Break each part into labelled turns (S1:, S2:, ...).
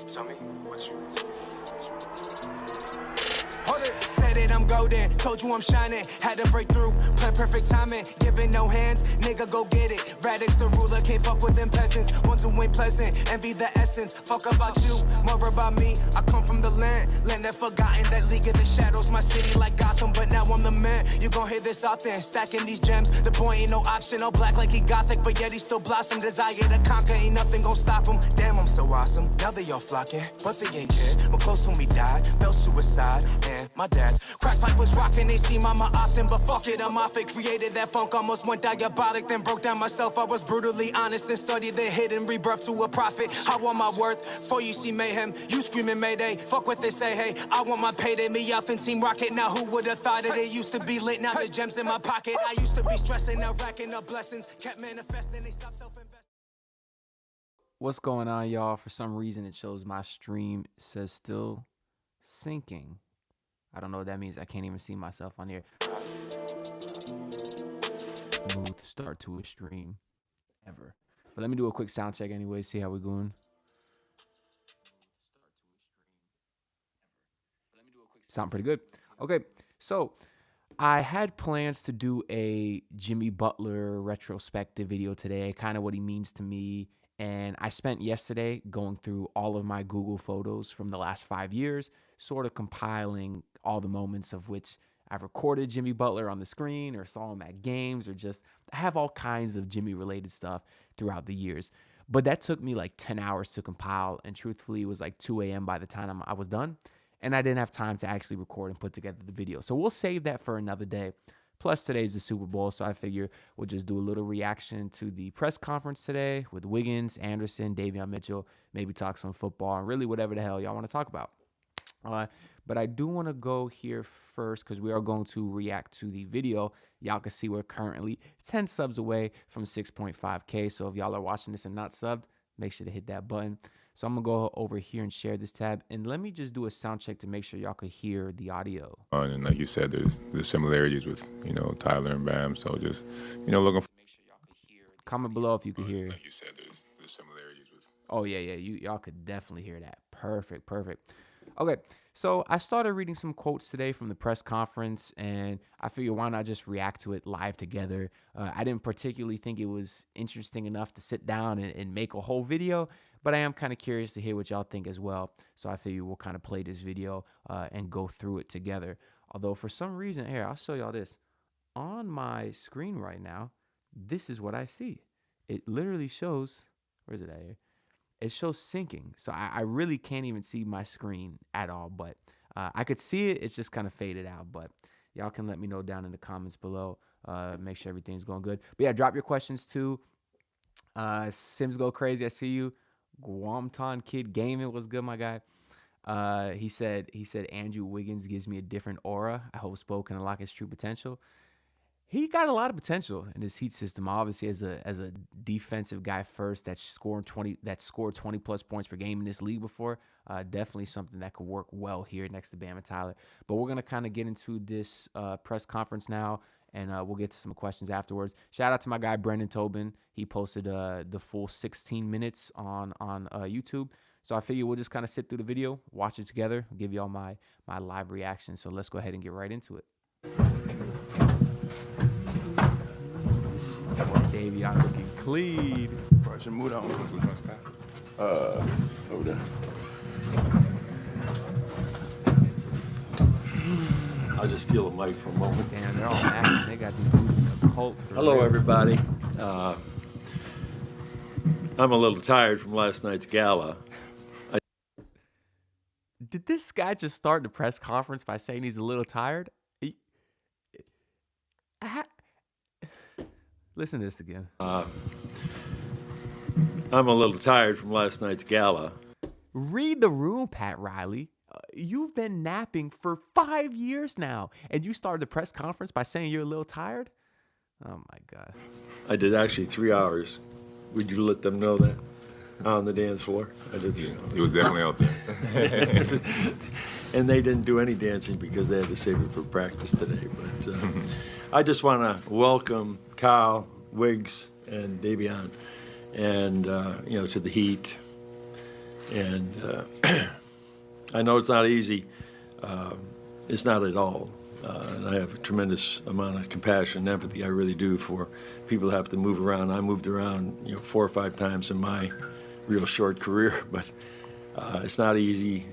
S1: Tell me what you hold it. Said it, I'm golden. Told you I'm shining. Had to break through. Plan perfect timing. Giving no hands. Nigga, go get it. Radix the ruler. Can't fuck with them peasants. Ones who ain't pleasant. Envy the essence. Fuck about you. More about me. I come from the land. Land that forgotten. That league of the shadows. My city like Gotham. But now I'm the man. You gon' hear this often. Stacking these gems. The boy ain't no option. All black like he gothic. But yet he still blossom. Desire to conquer. Ain't nothing gon' stop him. Damn, I'm so awesome. Now they all flocking. But they ain't care. My close homie died. Fell suicide. And my dad's crack pipe was rocking. They see mama often. But fuck it. I'm off it. Created that funk. Almost went diabolic. Then broke down myself. I was brutally honest. And studied the hidden rebirth to a prophet. I want my worth. For you see mayhem. You screaming Mayday. Fuck what they say. Hey, I want my payday. Me off and Team Rocket. Now who would have thought it? It used to be lit. Now the gems in my pocket. I used to be stressing. Now racking up blessings. Kept manifesting. They stopped self-investing.
S2: What's going on, y'all? For some reason, it shows my stream says still syncing. I don't know what that means. I can't even see myself on here. Smooth start to a stream ever. But let me do a quick sound check anyway, see how we're going. Sound pretty good. Okay, so I had plans to do a Jimmy Butler retrospective video today, kind of what he means to me. And I spent yesterday going through all of my Google photos from the last 5 years, sort of compiling all the moments of which I've recorded Jimmy Butler on the screen or saw him at games or just I have all kinds of Jimmy related stuff throughout the years. But that took me like 10 hours to compile. And truthfully, it was like 2 a.m. by the time I was done. And I didn't have time to actually record and put together the video. So we'll save that for another day. Plus, today's the Super Bowl, so I figure we'll just do a little reaction to the press conference today with Wiggins, Anderson, Davion Mitchell, maybe talk some football, and really whatever the hell y'all want to talk about. But I do want to go here first because we are going to react to the video. Y'all can see we're currently 10 subs away from 6.5K. So if y'all are watching this and not subbed, make sure to hit that button. So I'm going to go over here and share this tab. And let me just do a sound check to make sure y'all could hear the audio.
S3: And like you said, there's similarities with, Tyler and Bam. So just, looking for.
S2: Make sure y'all could hear. Comment below if you could hear.
S3: Like you said, there's similarities with.
S2: Oh, yeah. Y'all could definitely hear that. Perfect. Okay, so I started reading some quotes today from the press conference, and I figured why not just react to it live together. I didn't particularly think it was interesting enough to sit down and make a whole video, but I am kind of curious to hear what y'all think as well. So I figured we'll kind of play this video and go through it together. Although for some reason, here, I'll show y'all this. On my screen right now, this is what I see. It literally shows, where is it at here? It shows syncing. So I really can't even see my screen at all, but I could see it. It's just kind of faded out, but y'all can let me know down in the comments below. Make sure everything's going good. But yeah, drop your questions too. Sims Go Crazy, I see you. Guamton Kid Gaming was good, my guy. He said Andrew Wiggins gives me a different aura. I hope Spo can unlock his true potential. He got a lot of potential in his heat system. Obviously, as a defensive guy first that scored 20 plus points per game in this league before, definitely something that could work well here next to Bam and Tyler. But we're gonna kind of get into this press conference now, and we'll get to some questions afterwards. Shout out to my guy Brendan Tobin. He posted the full 16 minutes on YouTube. So I figure we'll just kind of sit through the video, watch it together, give y'all my live reaction. So let's go ahead and get right into it. Davion looking clean.
S3: Brush your mood on. Over there.
S4: I'll just steal a mic for a moment.
S2: Damn, they're all action. They got these dudes in the cult.
S4: Hello, everybody. I'm a little tired from last night's gala.
S2: Did this guy just start the press conference by saying he's a little tired? Listen to this again.
S4: I'm a little tired from last night's gala.
S2: Read the room, Pat Riley. You've been napping for 5 years now, and you started the press conference by saying you're a little tired? Oh, my God.
S4: I did actually 3 hours. Would you let them know that? on the dance floor. I did.
S3: He was definitely out there.
S4: And they didn't do any dancing because they had to save it for practice today. But I just want to welcome Kyle, Wiggs, and Davion, and to the Heat. And I know it's not easy. It's not at all. And I have a tremendous amount of compassion and empathy. I really do for people who have to move around. I moved around, 4 or 5 times in my real short career, but it's not easy.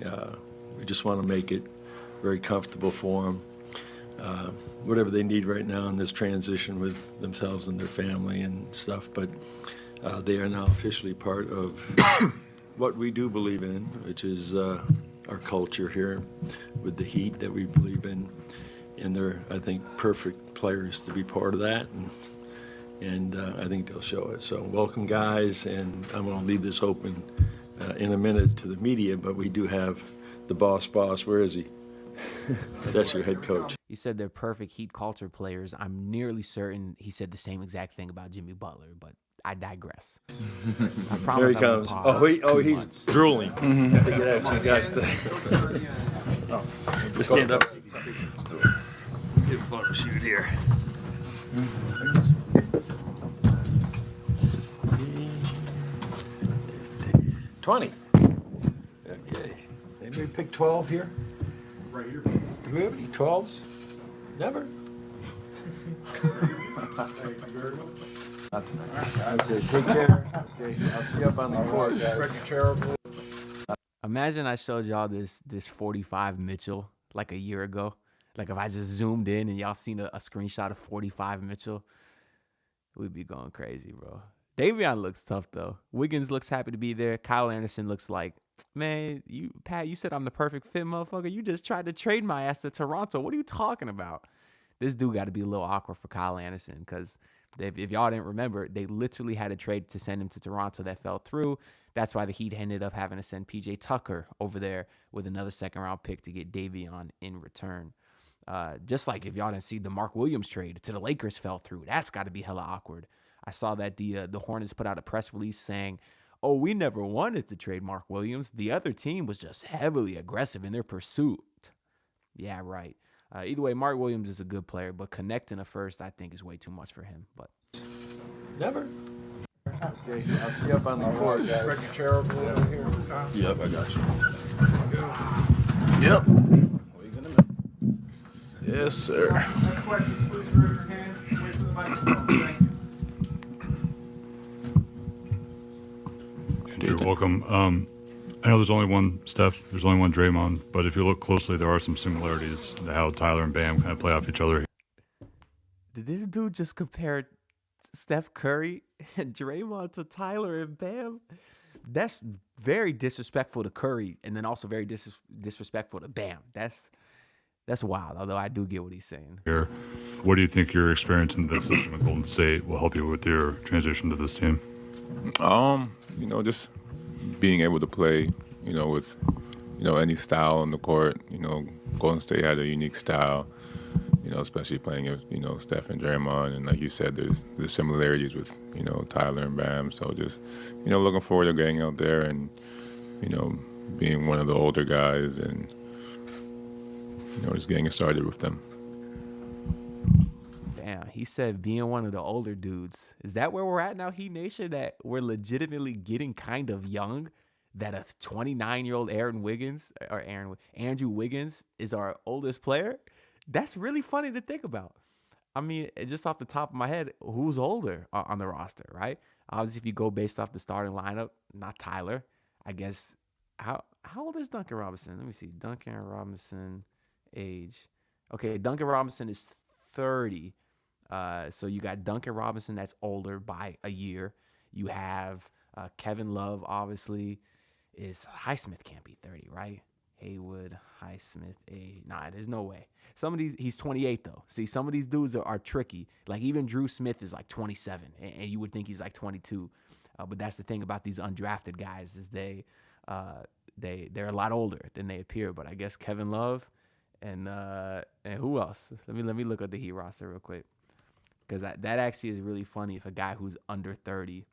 S4: We just want to make it very comfortable for them. Whatever they need right now in this transition with themselves and their family and stuff, but they are now officially part of what we do believe in, which is our culture here with the Heat that we believe in. And they're, I think, perfect players to be part of that, and I think they'll show it. So welcome, guys, and I'm going to leave this open in a minute to the media, but we do have the boss. Where is he? That's your head coach.
S2: He said they're perfect Heat culture players. I'm nearly certain he said the same exact thing about Jimmy Butler, but I digress. I promise.
S4: Here he comes. He's drooling. I think it had you guys today. Just stand up. Get a photo shoot here. 20. Okay. Anybody pick 12 here?
S5: Right here.
S4: Do we have any 12s? Never.
S5: Thank you very much.
S4: Not tonight. Okay, take care. Okay, I'll see you up on the court, guys.
S2: Imagine I showed y'all this 45 Mitchell like a year ago. Like if I just zoomed in and y'all seen a screenshot of 45 Mitchell, we'd be going crazy, bro. Davion looks tough though. Wiggins looks happy to be there. Kyle Anderson looks like, man, Pat, you said I'm the perfect fit, motherfucker. You just tried to trade my ass to Toronto. What are you talking about? This dude got to be a little awkward for Kyle Anderson because if y'all didn't remember, they literally had a trade to send him to Toronto that fell through. That's why the Heat ended up having to send PJ Tucker over there with another second-round pick to get Davion in return. Just like if y'all didn't see the Mark Williams trade to the Lakers fell through. That's got to be hella awkward. I saw that the Hornets put out a press release saying, oh, we never wanted to trade Mark Williams. The other team was just heavily aggressive in their pursuit. Yeah, right. Either way, Mark Williams is a good player, but connecting a first, I think, is way too much for him. But
S4: Never. Okay, I'll see you up on the court, guys.
S5: Spread your chair over here.
S6: Yep, I got you. Yep. Wait a minute. Yes, sir.
S5: Any questions, please raise your hand. Wait for the microphone. Thank you.
S7: You're welcome. I know there's only one Steph, there's only one Draymond, but if you look closely, there are some similarities to how Tyler and Bam kind of play off each other.
S2: did this dude just compare Steph Curry and Draymond to Tyler and Bam? That's very disrespectful to Curry, and then also very disrespectful to Bam. That's wild, although I do get what he's saying.
S7: Here, what do you think your experience in the system at Golden State will help you with your transition to this team?
S3: Just being able to play, with, any style on the court. Golden State had a unique style, especially playing with, Steph and Draymond. And like you said, there's similarities with, Tyler and Bam. So just, looking forward to getting out there and, being one of the older guys and, just getting it started with them.
S2: Damn, he said being one of the older dudes. Is that where we're at now, Heat Nation? That we're legitimately getting kind of young? That a 29-year-old Andrew Wiggins is our oldest player? That's really funny to think about. I mean, just off the top of my head, who's older on the roster, right? Obviously, if you go based off the starting lineup, not Tyler. I guess, how old is Duncan Robinson? Let me see. Duncan Robinson age. Okay, Duncan Robinson is 30. So you got Duncan Robinson that's older by a year. You have Kevin Love, obviously. Highsmith can't be 30, right? Haywood, Highsmith, nah, there's no way. Some of these, he's 28 though. See, some of these dudes are tricky. Like even Drew Smith is like 27, and you would think he's like 22. But that's the thing about these undrafted guys is they're a lot older than they appear. But I guess Kevin Love and who else? Let me look at the Heat roster real quick, because that actually is really funny if a guy who's under 30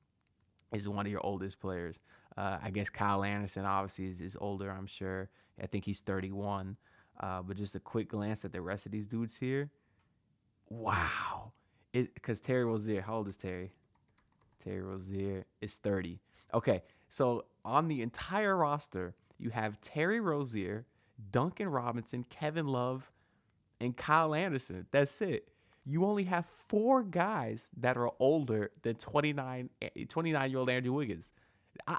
S2: is one of your oldest players. I guess Kyle Anderson obviously is older, I'm sure. I think he's 31. But just a quick glance at the rest of these dudes here. Wow. Because Terry Rozier, how old is Terry? Terry Rozier is 30. Okay, so on the entire roster, you have Terry Rozier, Duncan Robinson, Kevin Love, and Kyle Anderson. That's it. You only have 4 guys that are older than 29-year-old Andrew Wiggins.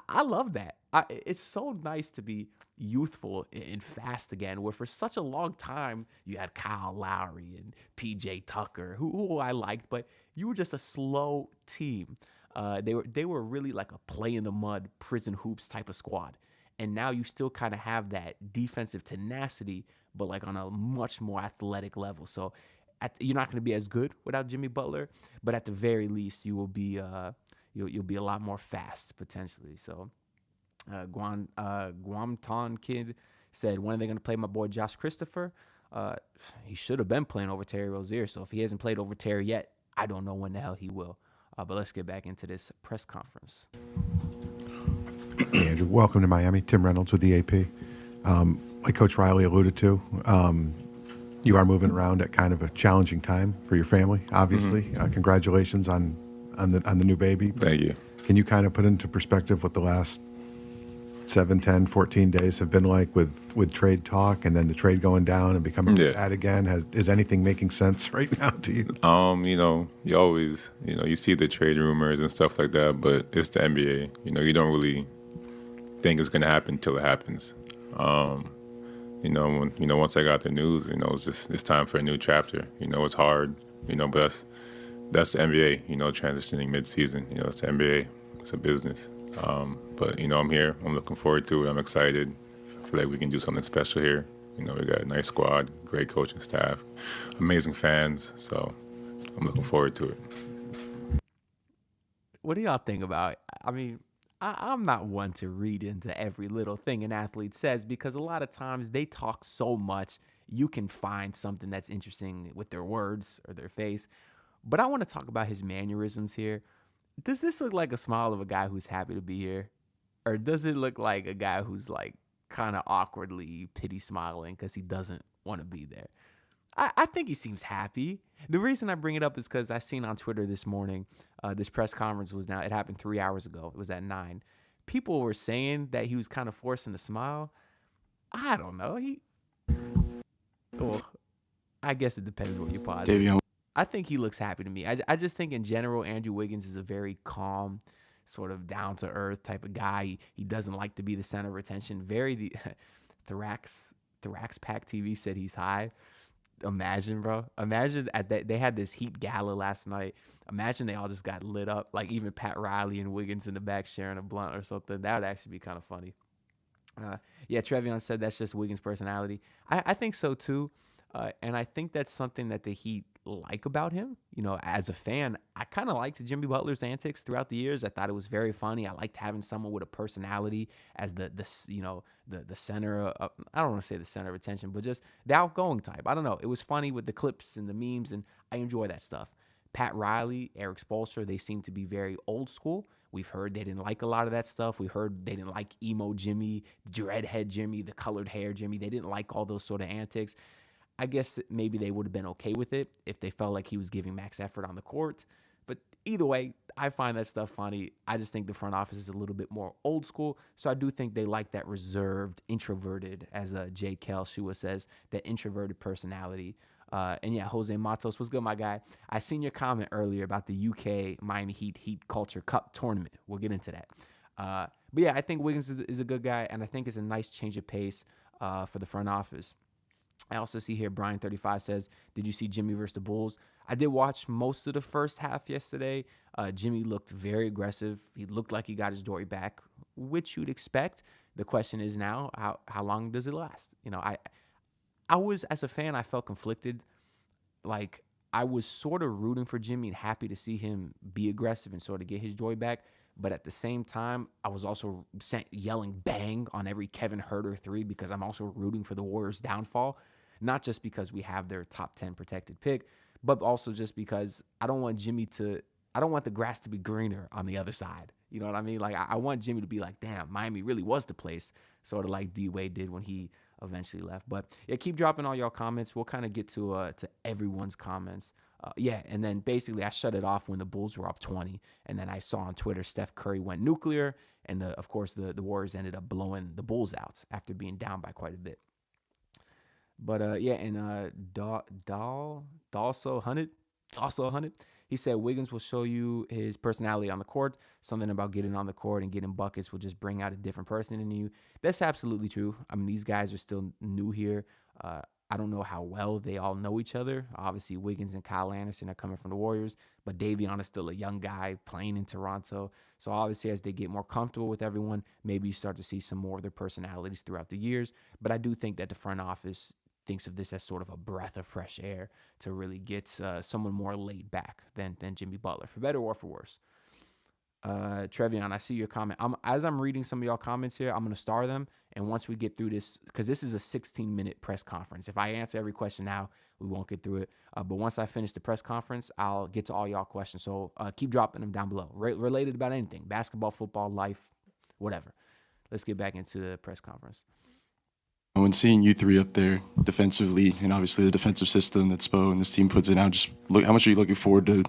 S2: I love that. It's so nice to be youthful and fast again, where for such a long time you had Kyle Lowry and PJ Tucker, who I liked, but you were just a slow team. They were really like a play in the mud, prison hoops type of squad. And now you still kind of have that defensive tenacity, but like on a much more athletic level. So you're not going to be as good without Jimmy Butler, but at the very least you will be you'll be a lot more fast potentially. So Guamton Kid said, when are they going to play my boy Josh Christopher? He should have been playing over Terry Rozier. So if he hasn't played over Terry yet, I don't know when the hell he will. But let's get back into this press conference.
S8: Hey, Andrew, welcome to Miami. Tim Reynolds with the AP. Like Coach Riley alluded to, you are moving around at kind of a challenging time for your family, obviously. Congratulations on the new baby.
S3: Thank you.
S8: Can you kind of put into perspective what the last 7, 10, 14 days have been like with trade talk and then the trade going down and becoming bad again? Is anything making sense right now to you?
S3: You always, you see the trade rumors and stuff like that, but it's the NBA. You don't really think it's going to happen until it happens. Once I got the news, it's time for a new chapter. It's hard, but that's the NBA, transitioning mid-season. It's the NBA. It's a business. But I'm here. I'm looking forward to it. I'm excited. I feel like we can do something special here. We got a nice squad, great coaching staff, amazing fans. So I'm looking forward to it.
S2: What do y'all think about it? I mean, I'm not one to read into every little thing an athlete says because a lot of times they talk so much, you can find something that's interesting with their words or their face. But I want to talk about his mannerisms here. Does this look like a smile of a guy who's happy to be here? Or does it look like a guy who's like kind of awkwardly pity smiling because he doesn't want to be there? I think he seems happy. The reason I bring it up is because I seen on Twitter this morning, this press conference it happened 3 hours ago. It was at 9. People were saying that he was kind of forcing a smile. I don't know. I guess it depends what you pause.
S6: Davion.
S2: I think he looks happy to me. I just think in general, Andrew Wiggins is a very calm, sort of down-to-earth type of guy. He doesn't like to be the center of attention. Thorax Pack TV said he's high. Imagine, bro. Imagine they had this Heat gala last night. Imagine they all just got lit up, like even Pat Riley and Wiggins in the back sharing a blunt or something. That would actually be kind of funny. Trevion said that's just Wiggins' personality. I think so too. And I think that's something that the Heat like about him. As a fan, I kind of liked Jimmy Butler's antics throughout the years. I thought it was very funny. I liked having someone with a personality as the center of, I don't want to say the center of attention, but just the outgoing type. I don't know. It was funny with the clips and the memes, and I enjoy that stuff. Pat Riley, Eric Spoelstra, they seem to be very old school. We've heard they didn't like a lot of that stuff. We heard they didn't like emo Jimmy, dreadhead Jimmy, the colored hair Jimmy. They didn't like all those sort of antics. I guess that maybe they would have been okay with it if they felt like he was giving max effort on the court. But either way, I find that stuff funny. I just think the front office is a little bit more old school. So I do think they like that reserved, introverted, as Jay Shua says, that introverted personality. Jose Matos, what's good, my guy? I seen your comment earlier about the UK Miami Heat Culture Cup tournament. We'll get into that. But I think Wiggins is a good guy, and I think it's a nice change of pace for the front office. I also see here Brian35 says, did you see Jimmy versus the Bulls? I did watch most of the first half yesterday. Jimmy looked very aggressive. He looked like he got his joy back, which you'd expect. The question is now, how long does it last? I was, as a fan, I felt conflicted. Like, I was sort of rooting for Jimmy and happy to see him be aggressive and sort of get his joy back. But at the same time, I was also yelling bang on every Kevin Huerter 3 because I'm also rooting for the Warriors' downfall. Not just because we have their top 10 protected pick, but also just because I don't want the grass to be greener on the other side. You know what I mean? Like, I want Jimmy to be like, damn, Miami really was the place, sort of like D-Wade did when he eventually left. But yeah, keep dropping all y'all comments. We'll kind of get to everyone's comments. Yeah, and then basically I shut it off when the Bulls were up 20, and then I saw on Twitter Steph Curry went nuclear, and of course the Warriors ended up blowing the Bulls out after being down by quite a bit. But yeah, and also 100, he said Wiggins will show you his personality on the court. Something about getting on the court and getting buckets will just bring out a different person in you. That's absolutely true. I mean, these guys are still new here. I don't know how well they all know each other. Obviously, Wiggins and Kyle Anderson are coming from the Warriors, but Davion is still a young guy playing in Toronto. So obviously, as they get more comfortable with everyone, maybe you start to see some more of their personalities throughout the years. But I do think that the front office thinks of this as sort of a breath of fresh air to really get someone more laid back than Jimmy Butler, for better or for worse. Trevion, I see your comment. As I'm reading some of y'all comments here, I'm going to star them. And once we get through this, because this is a 16-minute press conference. If I answer every question now, we won't get through it. But once I finish the press conference, I'll get to all y'all questions. So keep dropping them down below. Related about anything, basketball, football, life, whatever. Let's get back into the press conference.
S9: When seeing you three up there defensively, and obviously the defensive system that Spo and this team puts in out, just look, how much are you looking forward to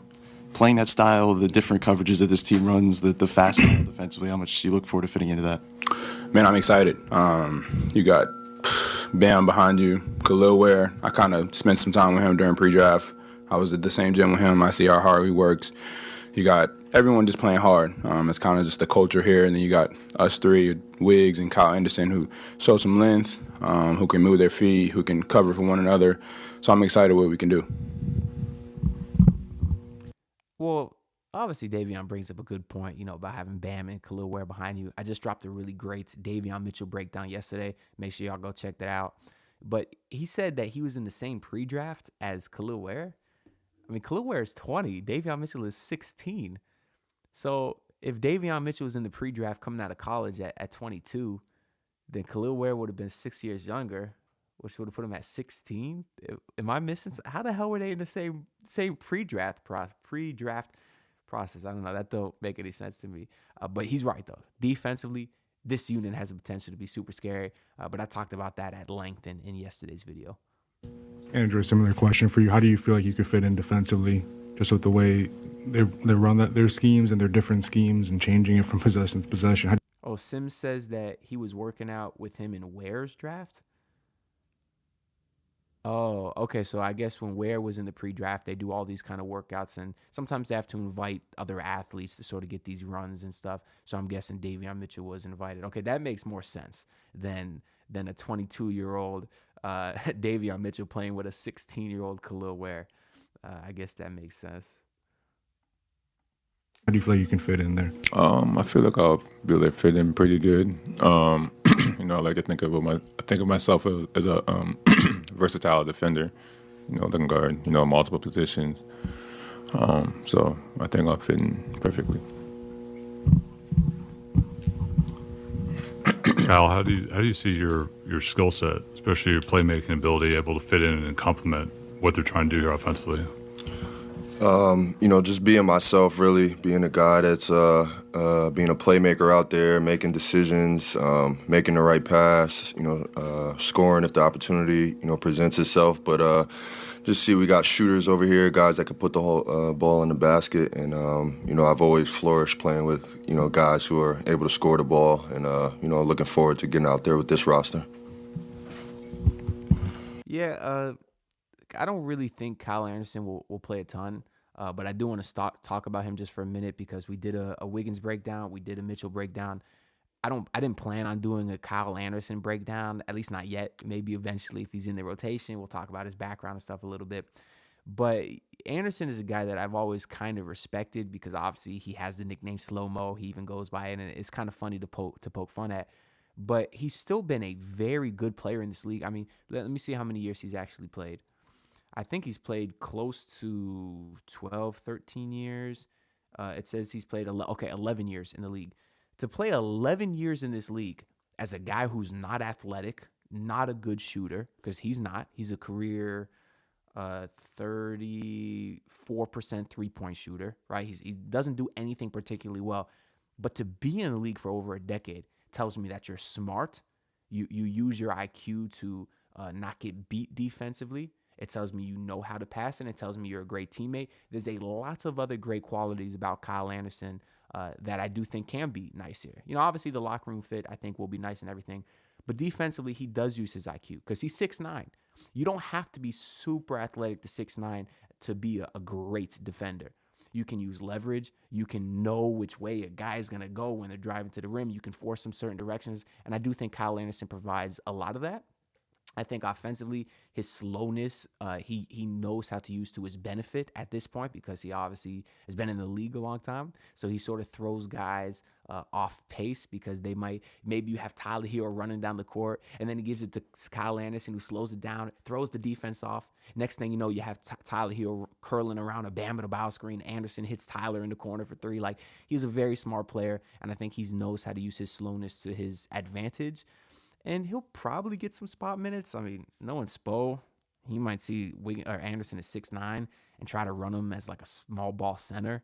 S9: playing that style, the different coverages that this team runs, the fast style defensively? How much do you look forward to fitting into that?
S3: Man, I'm excited. You got Bam behind you, Khalil Ware. I kind of spent some time with him during pre-draft. I was at the same gym with him. I see how hard he works. You got everyone just playing hard. It's kind of just the culture here. And then you got us three, Wiggs and Kyle Anderson, who show some length, who can move their feet, who can cover for one another. So I'm excited what we can do.
S2: Well, obviously Davion brings up a good point, about having Bam and Khalil Ware behind you. I just dropped a really great Davion Mitchell breakdown yesterday. Make sure y'all go check that out. But he said that he was in the same pre-draft as Khalil Ware. I mean, Khalil Ware is 20. Davion Mitchell is 16. So if Davion Mitchell was in the pre-draft coming out of college at 22, then Khalil Ware would have been 6 years younger, which would have put him at 16. Am I missing? How the hell were they in the same pre-draft process? I don't know. That don't make any sense to me. But he's right, though. Defensively, this unit has the potential to be super scary. But I talked about that at length in yesterday's video.
S10: Andrew, a similar question for you. How do you feel like you could fit in defensively, just with the way they run their schemes and their different schemes and changing it from possession to possession?
S2: Sims says that he was working out with him in Ware's draft. Oh, okay. So I guess when Ware was in the pre-draft, they do all these kind of workouts, and sometimes they have to invite other athletes to sort of get these runs and stuff. So I'm guessing Davion Mitchell was invited. Okay, that makes more sense than a 22-year-old Davion Mitchell playing with a 16-year-old Khalil Ware. I guess that makes sense.
S10: How do you feel like you can fit in there?
S3: I feel like I'll be able to fit in pretty good. I like to think of myself as a versatile defender. That can guard multiple positions. So I think I'll fit in perfectly.
S7: Kyle, how do you see your skill set, especially your playmaking ability, able to fit in and complement what they're trying to do here offensively?
S11: Just being myself, really, being a guy that's being a playmaker out there, making decisions, making the right pass, scoring if the opportunity, presents itself. But just see we got shooters over here, guys that can put the whole ball in the basket. And, I've always flourished playing with, guys who are able to score the ball. And, looking forward to getting out there with this roster.
S2: Yeah, I don't really think Kyle Anderson will play a ton, but I do want to talk about him just for a minute because we did a Wiggins breakdown, we did a Mitchell breakdown. I didn't plan on doing a Kyle Anderson breakdown, at least not yet. Maybe eventually if he's in the rotation, we'll talk about his background and stuff a little bit. But Anderson is a guy that I've always kind of respected because obviously he has the nickname Slow Mo. He even goes by it, and it's kind of funny to poke fun at. But he's still been a very good player in this league. I mean, let me see how many years he's actually played. I think he's played close to 12, 13 years. It says he's played 11 years in the league. To play 11 years in this league as a guy who's not athletic, not a good shooter, because he's not. He's a career 34% three-point shooter, right? He doesn't do anything particularly well. But to be in the league for over a decade tells me that you're smart. You use your IQ to not get beat defensively. It tells me you know how to pass, and it tells me you're a great teammate. There's lots of other great qualities about Kyle Anderson that I do think can be nice here. Obviously the locker room fit I think will be nice and everything, but defensively he does use his IQ because he's 6'9". You don't have to be super athletic to 6'9" to be a great defender. You can use leverage. You can know which way a guy is going to go when they're driving to the rim. You can force them certain directions, and I do think Kyle Anderson provides a lot of that. I think offensively, his slowness, he knows how to use to his benefit at this point because he obviously has been in the league a long time. So he sort of throws guys off pace because maybe you have Tyler Hero running down the court, and then he gives it to Kyle Anderson who slows it down, throws the defense off. Next thing you know, you have Tyler Hero curling around a Bam Adebayo screen. Anderson hits Tyler in the corner for three. Like, he's a very smart player, and I think he knows how to use his slowness to his advantage. And he'll probably get some spot minutes. I mean, knowing Spo, he might see Anderson at 6'9" and try to run him as like a small ball center,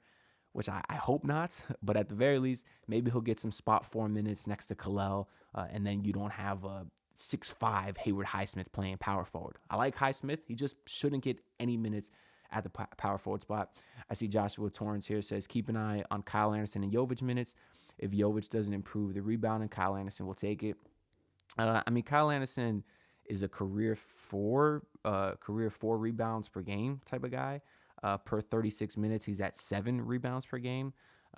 S2: which I hope not. But at the very least, maybe he'll get some spot 4 minutes next to Kalel, and then you don't have a 6'5" Hayward Highsmith playing power forward. I like Highsmith. He just shouldn't get any minutes at the power forward spot. I see Joshua Torrance here says, keep an eye on Kyle Anderson and Jovic minutes. If Jovic doesn't improve the rebounding, Kyle Anderson will take it. Kyle Anderson is a career four rebounds per game type of guy. Per 36 minutes, he's at 7 rebounds per game.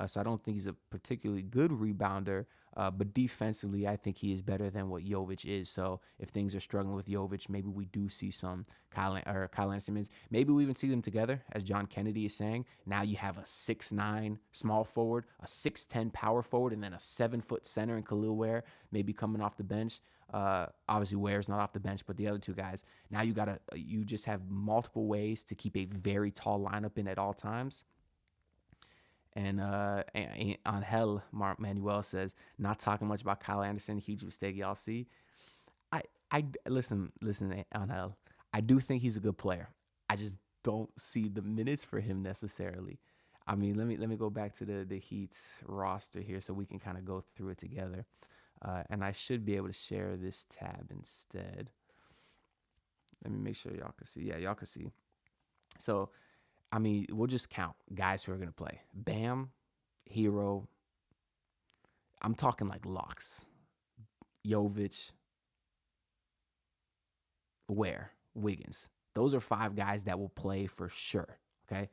S2: So I don't think he's a particularly good rebounder, but defensively, I think he is better than what Jovic is. So if things are struggling with Jovic, maybe we do see some Kyle Anderson minutes. Maybe we even see them together, as John Kennedy is saying. Now you have a 6'9" small forward, a 6'10" power forward, and then a 7-foot center in Khalil Ware, maybe coming off the bench. Obviously Ware's not off the bench, but the other two guys. Now you just have multiple ways to keep a very tall lineup in at all times. And Angel Manuel says, not talking much about Kyle Anderson, huge mistake y'all see. I listen, Angel. I do think he's a good player. I just don't see the minutes for him necessarily. I mean, let me go back to the Heat's roster here so we can kind of go through it together. And I should be able to share this tab instead. Let me make sure y'all can see. Yeah, y'all can see. So, I mean, we'll just count guys who are going to play. Bam, Hero. I'm talking like locks. Jovic, Ware, Wiggins. Those are 5 guys that will play for sure, okay?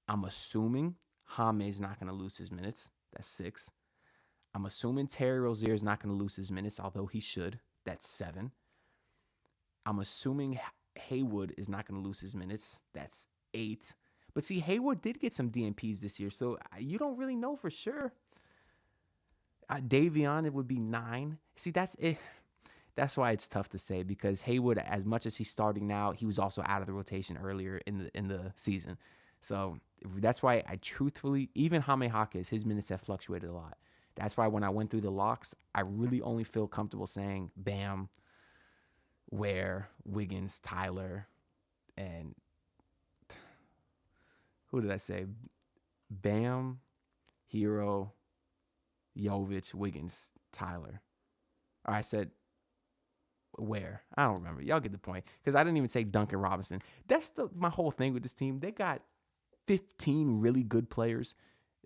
S2: I'm assuming Jame's not going to lose his minutes. That's 6. I'm assuming Terry Rozier is not going to lose his minutes, although he should. That's 7. I'm assuming Haywood is not going to lose his minutes. That's 8. But see, Hayward did get some DNPs this year, so you don't really know for sure. Davion, it would be 9. See, that's it. That's why it's tough to say, because Haywood, as much as he's starting now, he was also out of the rotation earlier in the season. So that's why I truthfully, even Jaime Jaquez, his minutes have fluctuated a lot. That's why when I went through the locks, I really only feel comfortable saying Bam, Ware, Wiggins, Tyler, and who did I say? Bam, Hero, Jovic, Wiggins, Tyler. Or I said Ware. I don't remember. Y'all get the point. Because I didn't even say Duncan Robinson. That's my whole thing with this team. They got 15 really good players,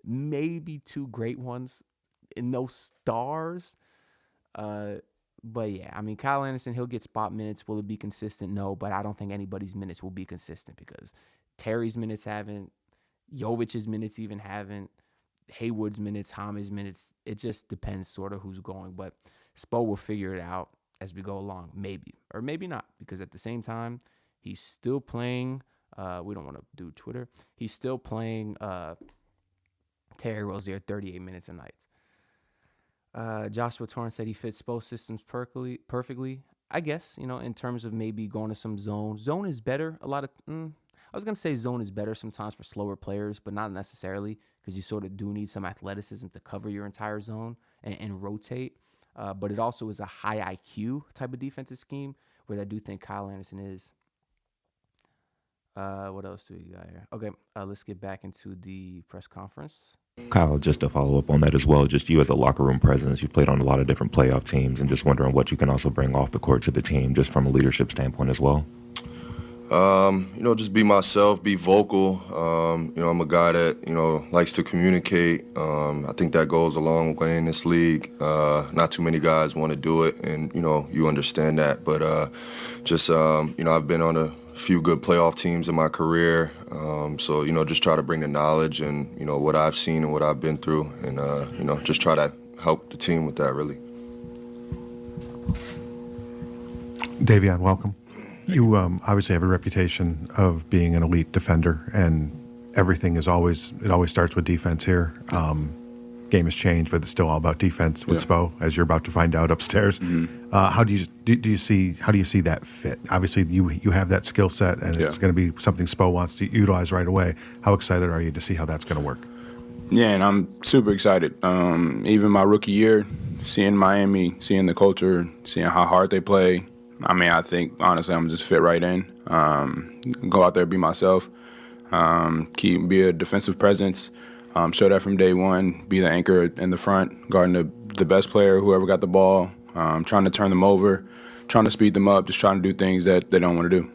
S2: maybe 2 great ones, and no stars. But yeah, I mean, Kyle Anderson, he'll get spot minutes. Will it be consistent? No, but I don't think anybody's minutes will be consistent because Terry's minutes haven't, Jovic's minutes even haven't, Haywood's minutes, Jame's minutes. It just depends sort of who's going. But Spo will figure it out as we go along, maybe. Or maybe not, because at the same time, he's still playing. We don't want to do Twitter. He's still playing Terry Rozier 38 minutes a night. Joshua Torrance said he fits both systems perfectly. I guess, in terms of maybe going to some zone. Zone is better. I was going to say zone is better sometimes for slower players, but not necessarily, because you sort of do need some athleticism to cover your entire zone and rotate. But it also is a high IQ type of defensive scheme, where I do think Kyle Anderson is. What else do we got here? Okay, let's get back into the press conference.
S12: Kyle, just to follow up on that as well, just you as a locker room presence, you've played on a lot of different playoff teams, and just wondering what you can also bring off the court to the team, just from a leadership standpoint as well.
S11: Just be myself, be vocal. I'm a guy that, likes to communicate. I think that goes a long way in this league. Not too many guys want to do it, and, you understand that. But I've been on a few good playoff teams in my career. So, just try to bring the knowledge and, what I've seen and what I've been through, and, just try to help the team with that, really.
S8: Davion, welcome. You obviously have a reputation of being an elite defender, and everything always starts with defense here. Game has changed, but it's still all about defense with Spo, as you're about to find out upstairs.
S13: Mm-hmm.
S8: How do you see that fit? Obviously, you have that skill set, and it's going to be something Spo wants to utilize right away. How excited are you to see how that's going to work?
S13: Yeah, and I'm super excited. Even my rookie year, seeing Miami, seeing the culture, seeing how hard they play. I think, honestly, I'm just fit right in. Go out there, be myself, be a defensive presence, show that from day one, be the anchor in the front, guarding the best player, whoever got the ball, trying to turn them over, trying to speed them up, just trying to do things that they don't want to do.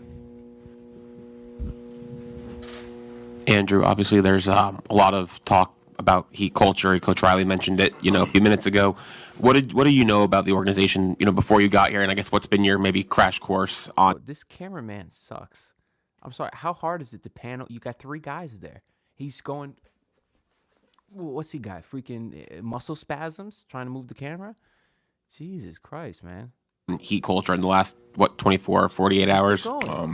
S14: Andrew, obviously there's a lot of talk about Heat culture. Coach Riley mentioned it, a few minutes ago. What do you know about the organization, before you got here? And I guess what's been your maybe crash course on?
S2: This cameraman sucks. I'm sorry. How hard is it to panel? You got 3 guys there. He's going. What's he got? Freaking muscle spasms trying to move the camera? Jesus Christ, man.
S14: Heat culture in the last 24 or 48 hours?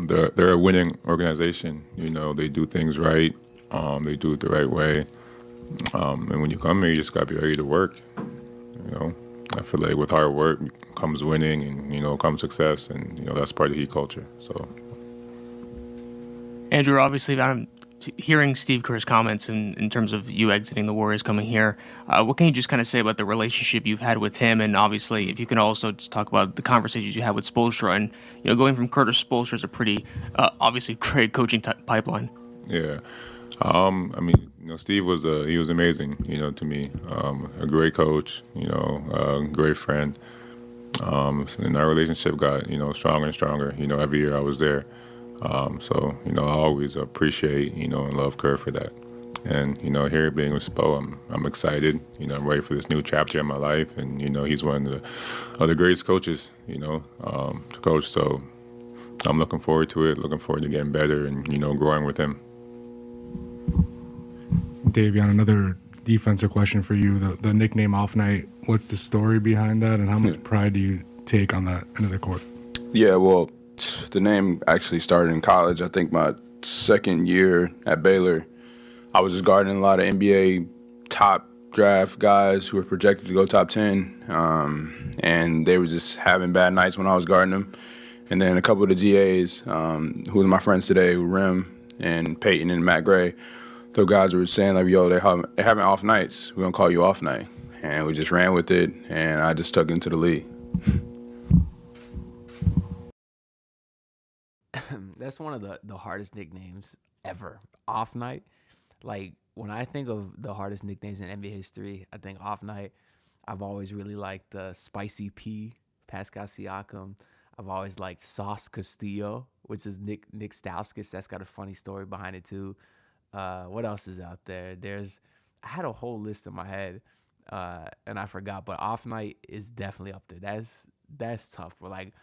S3: They're a winning organization. They do things right. They do it the right way. And when you come here, you just got to be ready to work. I feel like with hard work comes winning, and comes success, and that's part of the Heat culture. So,
S15: Andrew, obviously, I'm hearing Steve Kerr's comments in terms of you exiting the Warriors, coming here. What can you just kind of say about the relationship you've had with him, and obviously, if you can also just talk about the conversations you had with Spoelstra, and going from Curtis Spoelstra is a pretty obviously great coaching pipeline.
S3: Yeah. Steve was amazing, to me. A great coach, a great friend. And our relationship got, stronger and stronger, every year I was there. So, I always appreciate, and love Kerr for that. And, here being with Spo, I'm excited. I'm ready for this new chapter in my life. And, he's one of the greatest coaches, to coach. So I'm looking forward to it, looking forward to getting better and, growing with him.
S10: Davion, another defensive question for you. The nickname Off Night, what's the story behind that, and how much pride do you take on that end of the court?
S13: Yeah, well, the name actually started in college. I think my second year at Baylor, I was just guarding a lot of NBA top draft guys who were projected to go top 10, and they were just having bad nights when I was guarding them. And then a couple of the GAs, who are my friends today, Rim and Peyton and Matt Gray, those guys were saying, like, yo, they're having off nights. We're going to call you Off Night. And we just ran with it, and I just stuck into the league.
S2: That's one of the hardest nicknames ever. Off Night. Like, when I think of the hardest nicknames in NBA history, I think Off Night. I've always really liked Spicy P, Pascal Siakam. I've always liked Sauce Castillo, which is Nick Stauskas. That's got a funny story behind it, too. What else is out there? I had a whole list in my head, and I forgot. But Off Night is definitely up there. That's tough. But like,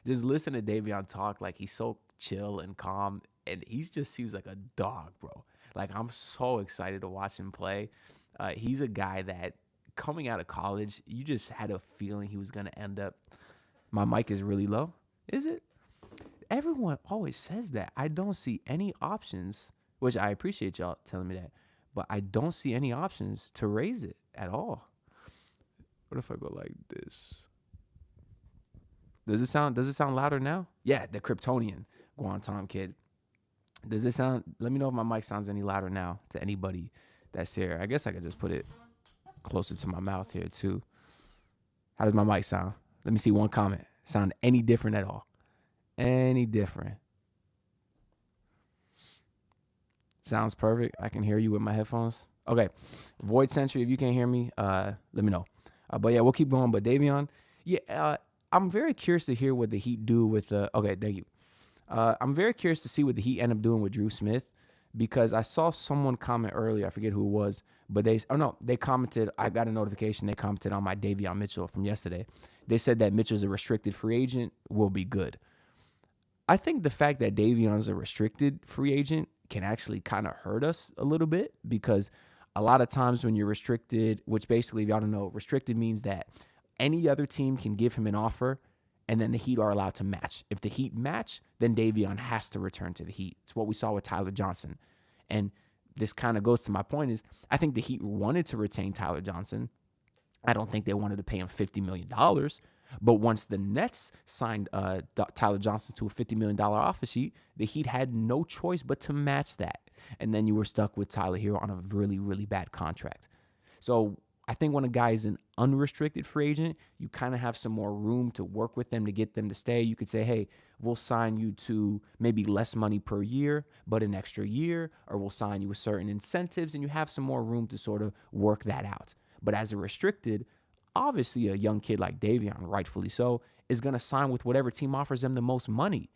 S2: just listen to Davion talk. Like, he's so chill and calm, and he just seems like a dog, bro. Like, I'm so excited to watch him play. He's a guy that coming out of college, you just had a feeling he was gonna end up. My mic is really low. Is it? Everyone always says that. I don't see any options. Which I appreciate y'all telling me that, but I don't see any options to raise it at all. What if I go like this? Does it sound louder now? Yeah, the Kryptonian Guantanamo Kid. Does it sound? Let me know if my mic sounds any louder now to anybody that's here. I guess I could just put it closer to my mouth here too. How does my mic sound? Let me see one comment. Sound any different at all? Any different? Sounds perfect. I can hear you with my headphones. Okay. Void Century, if you can't hear me, let me know. But yeah, we'll keep going. But Davion, yeah, I'm very curious to hear what the Heat do with okay, thank you. I'm very curious to see what the Heat end up doing with Drew Smith, because I saw someone comment earlier, I forget who it was, but they commented, I got a notification, they commented on my Davion Mitchell from yesterday. They said that Mitchell's a restricted free agent, will be good. I think the fact that Davion's a restricted free agent can actually kind of hurt us a little bit, because a lot of times when you're restricted, which basically, if y'all don't know, restricted means that any other team can give him an offer and then the Heat are allowed to match. If the Heat match, then Davion has to return to the Heat. It's what we saw with Tyler Johnson. And this kind of goes to my point is, I think the Heat wanted to retain Tyler Johnson. I don't think they wanted to pay him $50 million. But once the Nets signed Tyler Johnson to a $50 million offer sheet, the Heat had no choice but to match that. And then you were stuck with Tyler Hero on a really, really bad contract. So I think when a guy is an unrestricted free agent, you kind of have some more room to work with them to get them to stay. You could say, hey, we'll sign you to maybe less money per year, but an extra year, or we'll sign you with certain incentives, and you have some more room to sort of work that out. But as a restricted, obviously a young kid like Davion, rightfully so, is going to sign with whatever team offers them the most money.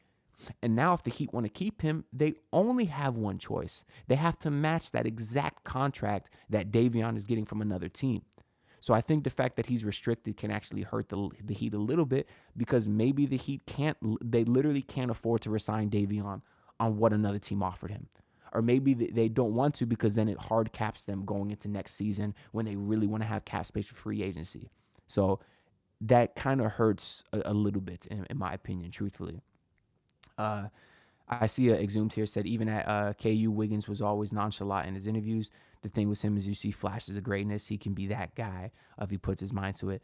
S2: And now if the Heat want to keep him, they only have one choice. They have to match that exact contract that Davion is getting from another team. So I think the fact that he's restricted can actually hurt the Heat a little bit, because maybe the Heat they literally can't afford to resign Davion on what another team offered him. Or maybe they don't want to, because then it hard caps them going into next season when they really want to have cap space for free agency. So that kind of hurts a little bit, in my opinion, truthfully. I see Exhumed here said, even at KU, Wiggins was always nonchalant in his interviews. The thing with him is you see flashes of greatness. He can be that guy if he puts his mind to it.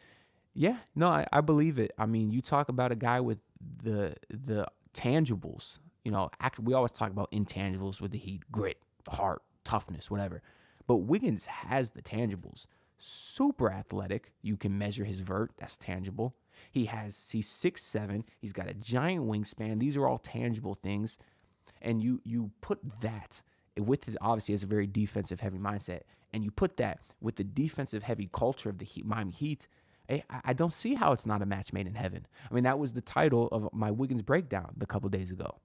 S2: Yeah, no, I believe it. I mean, you talk about a guy with the tangibles. You know, we always talk about intangibles with the Heat: grit, heart, toughness, whatever. But Wiggins has the tangibles. Super athletic. You can measure his vert. That's tangible. He's 6'7". He's got a giant wingspan. These are all tangible things. And you put that with his, obviously, has a very defensive heavy mindset. And you put that with the defensive heavy culture of the Miami Heat. I don't see how it's not a match made in heaven. I mean, that was the title of my Wiggins breakdown a couple days ago.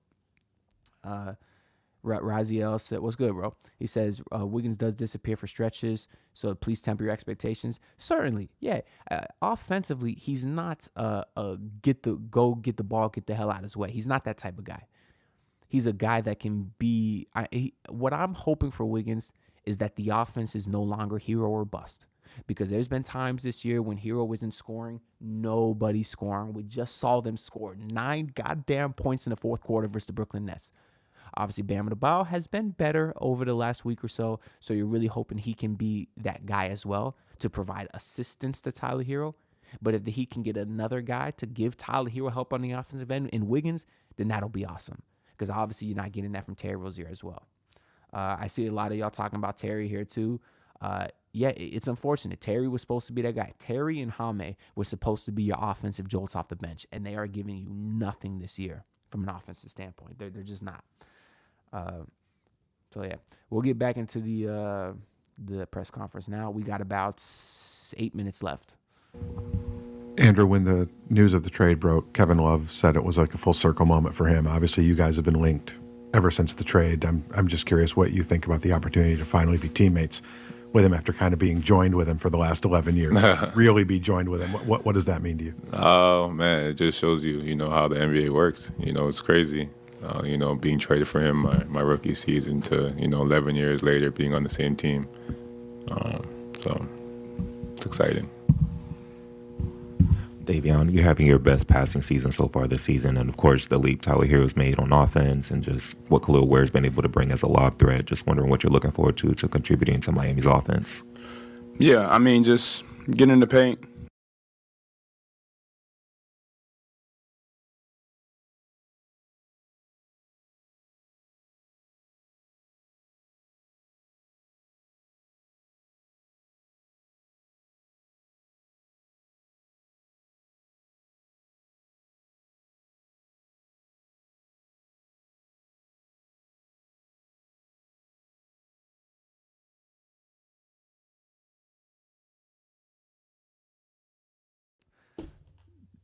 S2: Raziel said, what's good, bro? He says, Wiggins does disappear for stretches, so please temper your expectations. Certainly, yeah. Offensively, he's not get the ball, get the hell out of his way. He's not that type of guy. He's a guy that can be, what I'm hoping for Wiggins is that the offense is no longer hero or bust. Because there's been times this year when Hero isn't scoring, nobody's scoring. We just saw them score 9 goddamn points in the fourth quarter versus the Brooklyn Nets. Obviously, Bam Adebayo has been better over the last week or so, so you're really hoping he can be that guy as well to provide assistance to Tyler Hero. But if the Heat can get another guy to give Tyler Hero help on the offensive end in Wiggins, then that'll be awesome. Because obviously you're not getting that from Terry Rozier as well. I see a lot of y'all talking about Terry here too. Yeah, it's unfortunate. Terry was supposed to be that guy. Terry and Jaime were supposed to be your offensive jolts off the bench, and they are giving you nothing this year from an offensive standpoint. They're just not. So yeah, we'll get back into the press conference now. We got about 8 minutes left.
S8: Andrew, when the news of the trade broke, Kevin Love said it was like a full circle moment for him. Obviously, you guys have been linked ever since the trade. I'm just curious what you think about the opportunity to finally be teammates with him after kind of being joined with him for the last 11 years. Really be joined with him. What does that mean to you?
S3: Oh, man, it just shows you, how the NBA works. It's crazy. Being traded for him my rookie season to, 11 years later being on the same team. So it's exciting.
S12: Davion, you're having your best passing season so far this season, and of course the leap Tyler Hero's made on offense and just what Khalil Ware's been able to bring as a lob threat. Just wondering what you're looking forward to contributing to Miami's offense.
S13: Yeah, I mean, just getting in the paint,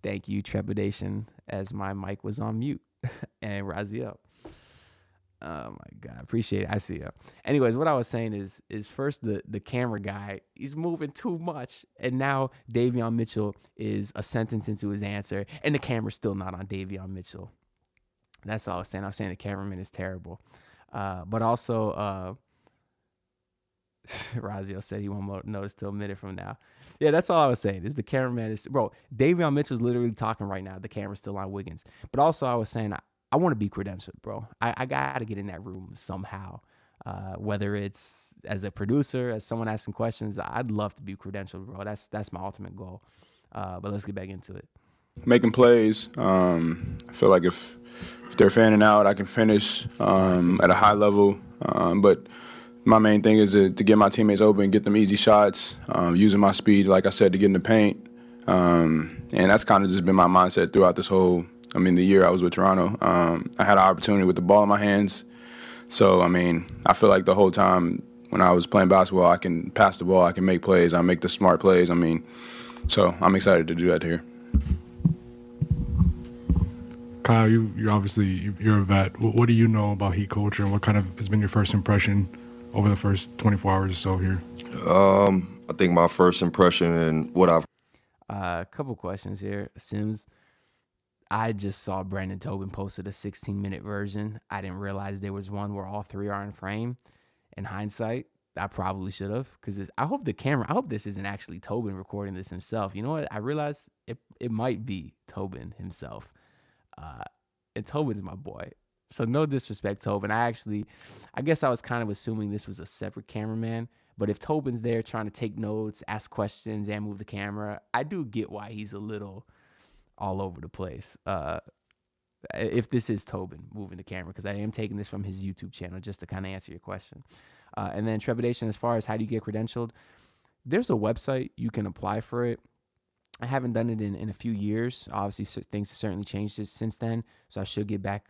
S2: Thank you, Trepidation, as my mic was on mute. And Raziel. Oh my God, appreciate it. I see it. Anyways, what I was saying is first the camera guy, he's moving too much, and now Davion Mitchell is a sentence into his answer, and the camera's still not on Davion Mitchell. That's all I was saying. I was saying the cameraman is terrible, but also Raziel said he won't notice till a minute from now. Yeah, that's all I was saying. Is the cameraman is bro? Davion Mitchell's literally talking right now. The camera's still on Wiggins, but also I was saying. I want to be credentialed, bro. I got to get in that room somehow, whether it's as a producer, as someone asking questions. I'd love to be credentialed, bro. That's my ultimate goal. But let's get back into it.
S13: Making plays. I feel like if they're fanning out, I can finish at a high level. But my main thing is to get my teammates open, get them easy shots, using my speed, like I said, to get in the paint. And that's kind of just been my mindset throughout this whole the year I was with Toronto. I had an opportunity with the ball in my hands. So, I feel like the whole time when I was playing basketball, I can pass the ball, I can make plays, I make the smart plays. So I'm excited to do that here.
S10: Kyle, you're obviously you're a vet. What do you know about Heat culture, and what kind of has been your first impression over the first 24 hours or so here?
S11: I think my first impression and what I've
S2: a couple questions here. Sims, I just saw Brandon Tobin posted a 16-minute version. I didn't realize there was one where all three are in frame. In hindsight, I probably should have, because I hope this isn't actually Tobin recording this himself. You know what? I realized it might be Tobin himself. And Tobin's my boy. So no disrespect, Tobin. I guess I was kind of assuming this was a separate cameraman. But if Tobin's there trying to take notes, ask questions, and move the camera, I do get why he's a little all over the place. If this is Tobin moving the camera, because I am taking this from his YouTube channel just to kind of answer your question. And then Trepidation, as far as how do you get credentialed, there's a website you can apply for it. I haven't done it in a few years. Obviously, things have certainly changed since then, so I should get back.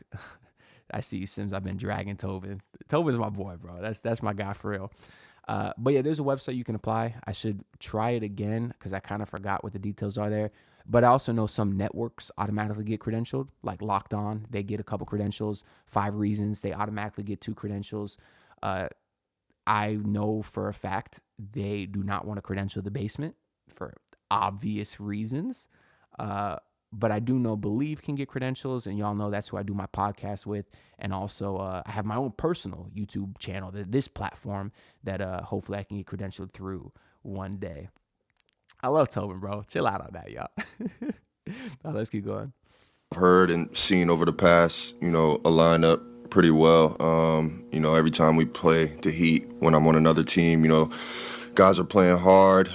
S2: I see you, Sims. I've been dragging Tobin. Tobin's my boy, bro. That's my guy for real. But yeah, there's a website you can apply. I should try it again because I kind of forgot what the details are there. But I also know some networks automatically get credentialed, like Locked On. They get a couple credentials. 5 Reasons, they automatically get 2 credentials. I know for a fact they do not want to credential the basement for obvious reasons. But I do know Believe can get credentials, and y'all know that's who I do my podcast with. And also, I have my own personal YouTube channel, this platform that hopefully I can get credentialed through one day. I love Tobin, bro. Chill out on that, y'all. Now, let's keep going.
S11: I've heard and seen over the past, a lineup pretty well. Every time we play the Heat, when I'm on another team, guys are playing hard.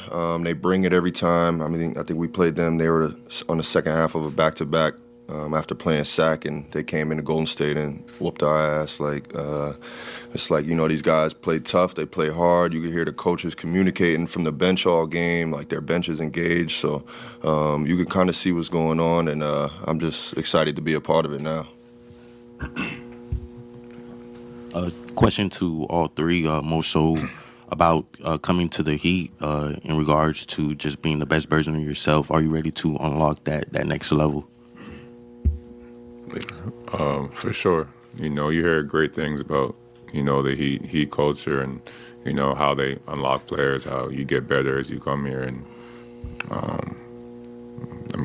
S11: They bring it every time. I think we played them. They were on the second half of a back-to-back after playing SAC, and they came into Golden State and whooped our ass. It's like, these guys play tough. They play hard. You can hear the coaches communicating from the bench all game, like their bench is engaged. So you can kind of see what's going on, and I'm just excited to be a part of it now.
S16: Question to all three, more so about coming to the Heat in regards to just being the best version of yourself. Are you ready to unlock that next level?
S3: For sure. You hear great things about, the Heat culture and, how they unlock players, how you get better as you come here. And,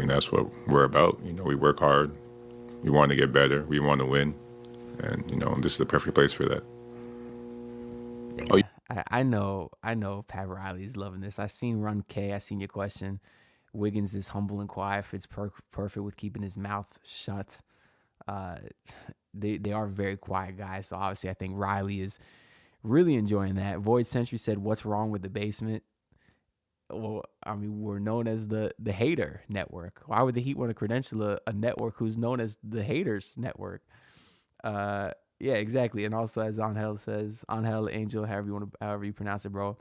S3: that's what we're about. We work hard. We want to get better. We want to win. And, this is the perfect place for that.
S2: Oh, I know Pat Riley's loving this. I seen Run K. I seen your question. Wiggins is humble and quiet. Fits perfect with keeping his mouth shut. They are very quiet guys. So obviously I think Riley is really enjoying that. Void Century said, "What's wrong with the basement?" Well, we're known as the hater network. Why would the Heat want to credential a network who's known as the haters network? Yeah, exactly. And also, as Angel says, Angel, Angel, however you pronounce it, bro.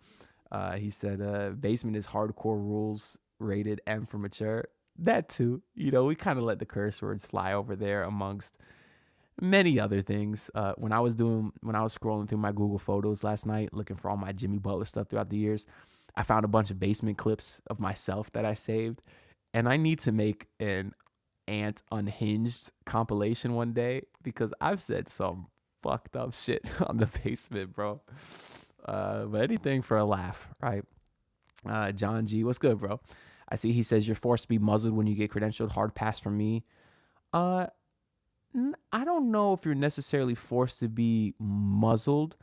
S2: He said, basement is hardcore rules, rated M for mature. That too. We kind of let the curse words fly over there amongst many other things. When I was scrolling through my Google Photos last night, looking for all my Jimmy Butler stuff throughout the years, I found a bunch of basement clips of myself that I saved. and I need to make an Ant Unhinged compilation one day because I've said some fucked up shit on the basement, bro. But anything for a laugh, right? John G, what's good, bro? I see he says you're forced to be muzzled when you get credentialed. Hard pass from me. I don't know if you're necessarily forced to be muzzled,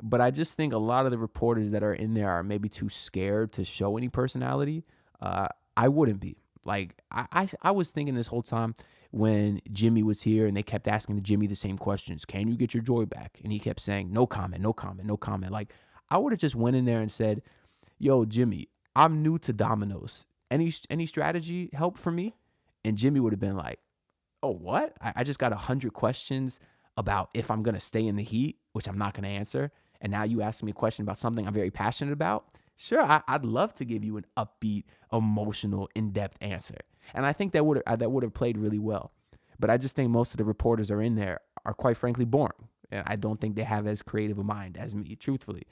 S2: but I just think a lot of the reporters that are in there are maybe too scared to show any personality. I wouldn't be. Like, I was thinking this whole time when Jimmy was here and they kept asking Jimmy the same questions. Can you get your joy back? And he kept saying, no comment, no comment, no comment. Like, I would have just went in there and said, yo, Jimmy, I'm new to Domino's. Any strategy help for me? And Jimmy would have been like, oh, what? I just got 100 questions about if I'm going to stay in the Heat, which I'm not going to answer. And now you ask me a question about something I'm very passionate about. Sure, I'd love to give you an upbeat, emotional, in-depth answer. And I think that would have played really well. But I just think most of the reporters are in there are quite frankly boring. And I don't think they have as creative a mind as me, truthfully.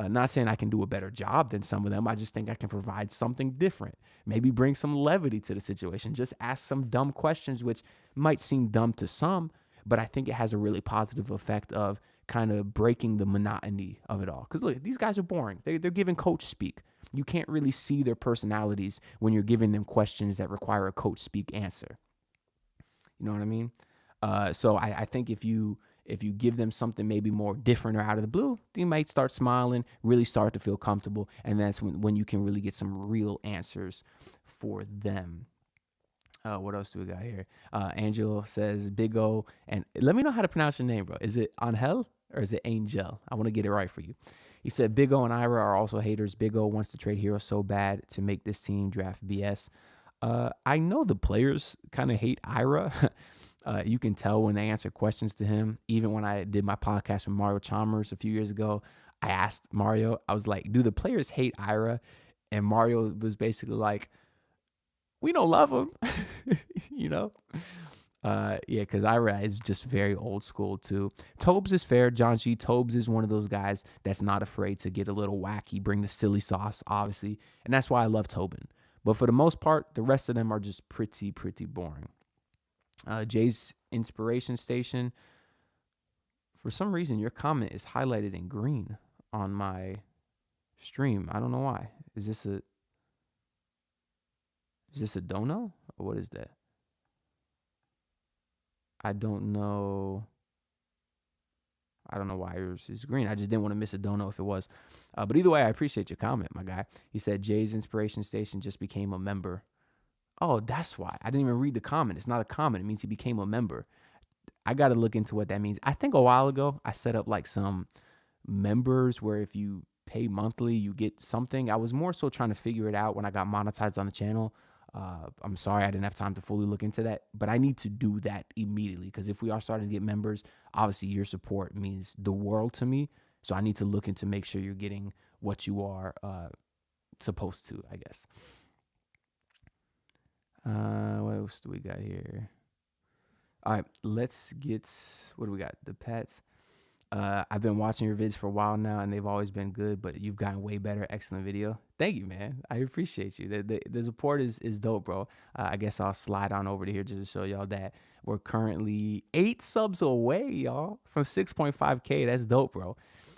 S2: Not saying I can do a better job than some of them. I just think I can provide something different. Maybe bring some levity to the situation. Just ask some dumb questions, which might seem dumb to some, but I think it has a really positive effect of kind of breaking the monotony of it all. Because look, these guys are boring. They're giving coach speak. You can't really see their personalities when you're giving them questions that require a coach speak answer. You know what I mean? So I think if you give them something maybe more different or out of the blue, they might start smiling, really start to feel comfortable, and that's when you can really get some real answers for them. What else do we got here? Angel says Big O, and let me know how to pronounce your name, bro. Is it Angel or is it Angel? I want to get it right for you. He said Big O and Ira are also haters. Big O wants to trade Hero so bad to make this team draft BS. I know the players kind of hate Ira. You can tell when they answer questions to him. Even when I did my podcast with Mario Chalmers a few years ago, I asked Mario, I was like, do the players hate Ira? And Mario was basically like, we don't love him, you know? Yeah, because Ira is just very old school too. Tobes is fair. John G. Tobes is one of those guys that's not afraid to get a little wacky, bring the silly sauce, obviously. And that's why I love Tobin. But for the most part, the rest of them are just pretty boring. Jay's Inspiration Station. For some reason, your comment is highlighted in green on my stream. I don't know why. Is this a dono? Or what is that? I don't know. I don't know why yours is green. I just didn't want to miss a dono if it was. But either way, I appreciate your comment, my guy. He said Jay's Inspiration Station just became a member. Oh, that's why. I didn't even read the comment. It's not a comment. It means he became a member. I got to look into what that means. I think a while ago, I set up like some members where if you pay monthly, you get something. I was more so trying to figure it out when I got monetized on the channel. I'm sorry I didn't have time to fully look into that, but I need to do that immediately because if we are starting to get members, obviously your support means the world to me. So I need to look into make sure you're getting what you are supposed to, I guess. What else do we got here? All right, let's get, what do we got? The pets. I've been watching your vids for a while now, and they've always been good, but you've gotten way better. Excellent video. Thank you, man. I appreciate you. The support is dope, bro. I guess I'll slide on over to here just to show y'all that we're currently 8 subs away, y'all, from 6.5K. That's dope, bro.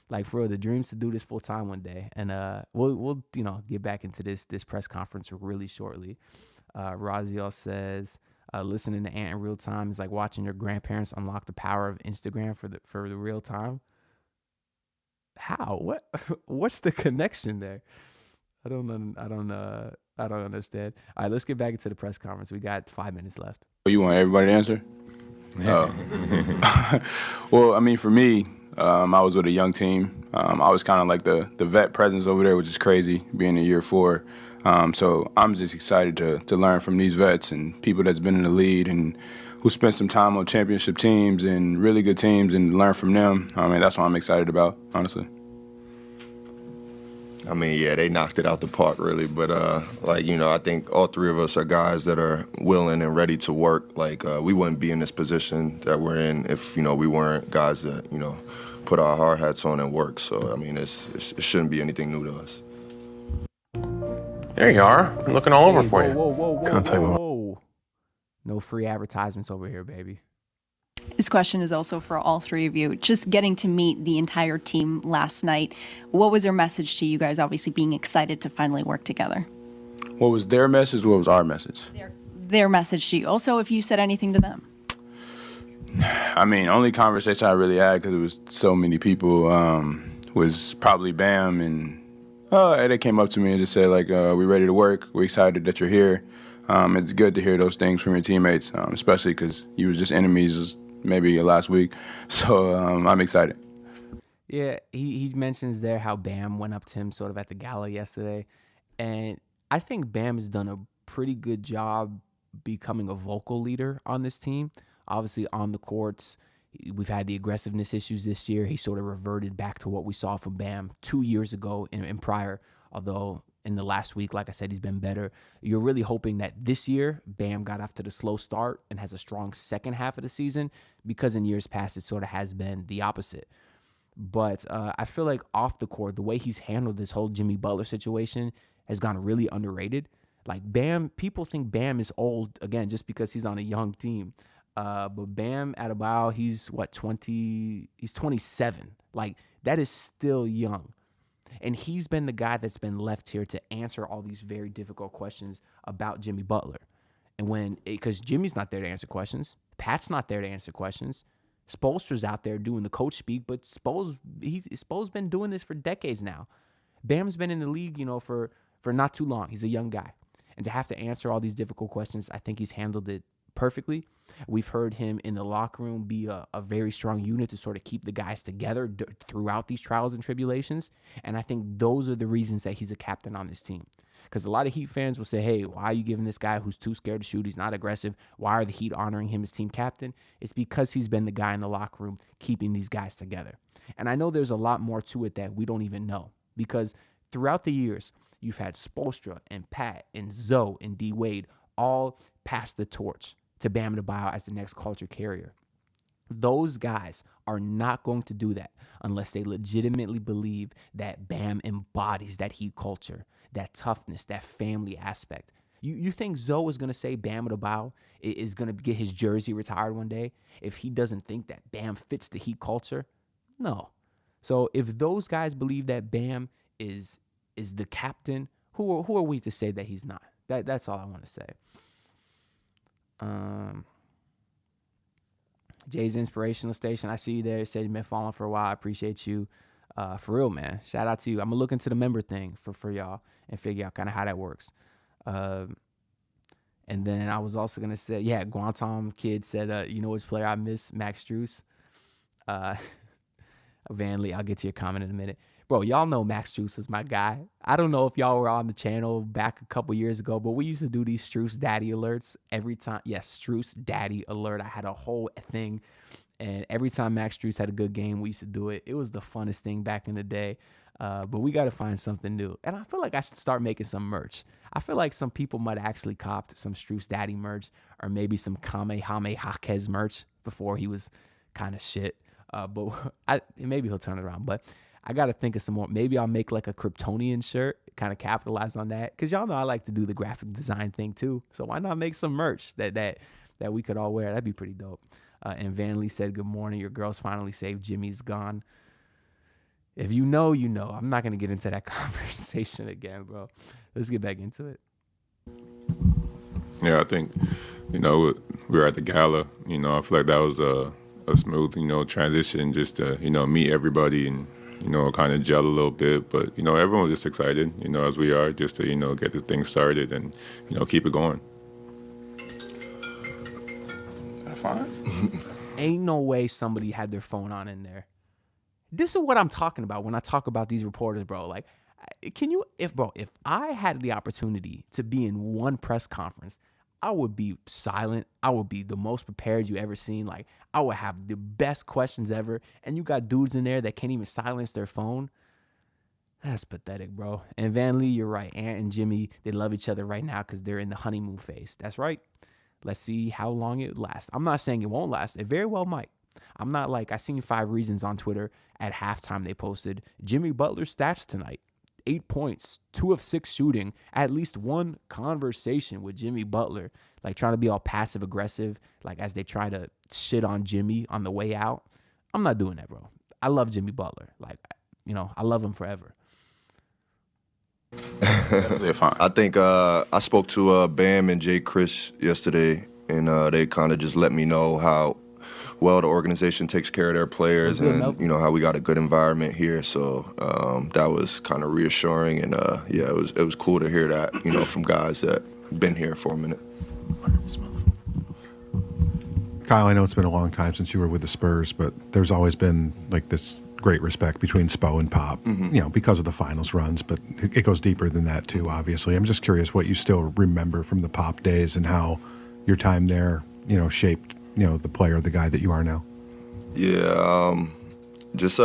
S2: Like, for real, the dream's to do this full time one day. And we'll get back into this press conference really shortly. Raziel says, listening to Ant in real time is like watching your grandparents unlock the power of Instagram for the real time. How? What's the connection there? I don't understand. All right, let's get back into the press conference. We got 5 minutes left.
S13: Oh, you want everybody to answer? Oh. Well, I mean, for me, I was with a young team. I was kind of like the vet presence over there, which is crazy, being in year 4. So I'm just excited to learn from these vets and people that's been in the lead and who spent some time on championship teams and really good teams and learn from them. I mean, that's what I'm excited about, honestly.
S11: I mean, yeah, they knocked it out the park, really. But, I think all 3 of us are guys that are willing and ready to work. Like, we wouldn't be in this position that we're in if, we weren't guys that, put our hard hats on and work. So, I mean, it shouldn't be anything new to us.
S14: There you are. I'm looking all over for you.
S2: Whoa. No free advertisements over here, baby.
S17: This question is also for all three of you. Just getting to meet the entire team last night, what was their message to you guys, obviously being excited to finally work together?
S13: What was their message? What was our message?
S17: Their message to you. Also, if you said anything to them.
S13: I mean, only conversation I really had, because it was so many people, was probably Bam. And they came up to me and just said, like, we're ready to work. We're excited that you're here. It's good to hear those things from your teammates, especially because you was just enemies maybe last week. So I'm excited.
S2: Yeah, he mentions there how Bam went up to him sort of at the gala yesterday. And I think Bam has done a pretty good job becoming a vocal leader on this team. Obviously, on the courts, we've had the aggressiveness issues this year. He sort of reverted back to what we saw from Bam 2 years ago and prior, although in the last week, like I said, he's been better. You're really hoping that this year, Bam got off to the slow start and has a strong second half of the season, because in years past, it sort of has been the opposite. But I feel like off the court, the way he's handled this whole Jimmy Butler situation has gone really underrated. Like Bam, people think Bam is old, again, just because he's on a young team. But Bam Adebayo, he's 20, he's 27. Like, that is still young. And he's been the guy that's been left here to answer all these very difficult questions about Jimmy Butler. And because Jimmy's not there to answer questions, Pat's not there to answer questions. Spoelstra's out there doing the coach speak, but Spoel's been doing this for decades now. Bam's been in the league, for not too long. He's a young guy. And to have to answer all these difficult questions, I think he's handled it perfectly. We've heard him in the locker room be a very strong unit to sort of keep the guys together throughout these trials and tribulations. And I think those are the reasons that he's a captain on this team. Because a lot of Heat fans will say, hey, why are you giving this guy who's too scared to shoot? He's not aggressive. Why are the Heat honoring him as team captain? It's because he's been the guy in the locker room keeping these guys together. And I know there's a lot more to it that we don't even know. Because throughout the years, you've had Spoelstra and Pat and Zoe and D. Wade all pass the torch to Bam Adebayo as the next culture carrier. Those guys are not going to do that unless they legitimately believe that Bam embodies that Heat culture, that toughness, that family aspect. You think Zoe is going to say Bam Adebayo is going to get his jersey retired one day if he doesn't think that Bam fits the Heat culture? No. So if those guys believe that Bam is the captain, who are we to say that he's not? That's all I want to say. Jay's Inspirational Station, I see you there. It said you've been following for a while. I appreciate you. For real, man. Shout out to you. I'm going to look into the member thing for y'all and figure out kind of how that works. And then I was also going to say, Guantanamo Kid said, you know which player I miss? Max Strus. Van Lee, I'll get to your comment in a minute. Bro, y'all know Max Strus was my guy. I don't know if y'all were on the channel back a couple years ago, but we used to do these Strus Daddy alerts every time. Yes, Strus Daddy alert. I had a whole thing. And every time Max Strus had a good game, we used to do it. It was the funnest thing back in the day. But we got to find something new. And I feel like I should start making some merch. I feel like some people might have actually copped some Strus Daddy merch or maybe some Kamehame Hakez merch before he was kind of shit. But maybe he'll turn it around. But I got to think of some more. Maybe I'll make like a Kryptonian shirt, kind of capitalize on that. Because y'all know I like to do the graphic design thing too. So why not make some merch that we could all wear? That'd be pretty dope. And Van Lee said, good morning. Your girl's finally saved. Jimmy's gone. If you know, you know. I'm not going to get into that conversation again, bro. Let's get back into it.
S3: Yeah, I think, we were at the gala. I feel like that was a smooth, transition just to, meet everybody and, kind of gel a little bit. But, everyone was just excited, as we are, just to, get the thing started and, keep it going.
S13: Fine.
S2: Ain't no way somebody had their phone on in there. This is what I'm talking about when I talk about these reporters, bro. Like, if I had the opportunity to be in one press conference, I would be silent. I would be the most prepared you ever seen. Like, I would have the best questions ever. And you got dudes in there that can't even silence their phone. That's pathetic, bro. And Van Lee, you're right. Ant and Jimmy, they love each other right now because they're in the honeymoon phase. That's right. Let's see how long it lasts. I'm not saying it won't last. It very well might. I'm not I seen 5 Reasons on Twitter at halftime. They posted Jimmy Butler stats tonight. 8 points, 2 of 6 shooting, at least one conversation with Jimmy Butler, like trying to be all passive aggressive, like as they try to shit on Jimmy on the way out. I'm not doing that, bro. I love Jimmy Butler. Like, I love him forever.
S13: Definitely fine.
S11: I think I spoke to Bam and Jay Chris yesterday, and they kind of just let me know how well the organization takes care of their players, and how we got a good environment here. So that was kind of reassuring, and it was cool to hear that from guys that been here for a minute.
S8: Kyle, I know it's been a long time since you were with the Spurs, but there's always been like this great respect between Spo and Pop, because of the finals runs, but it goes deeper than that too, obviously. I'm just curious what you still remember from the Pop days and how your time there, shaped, the player, the guy that you are now.
S11: Yeah, just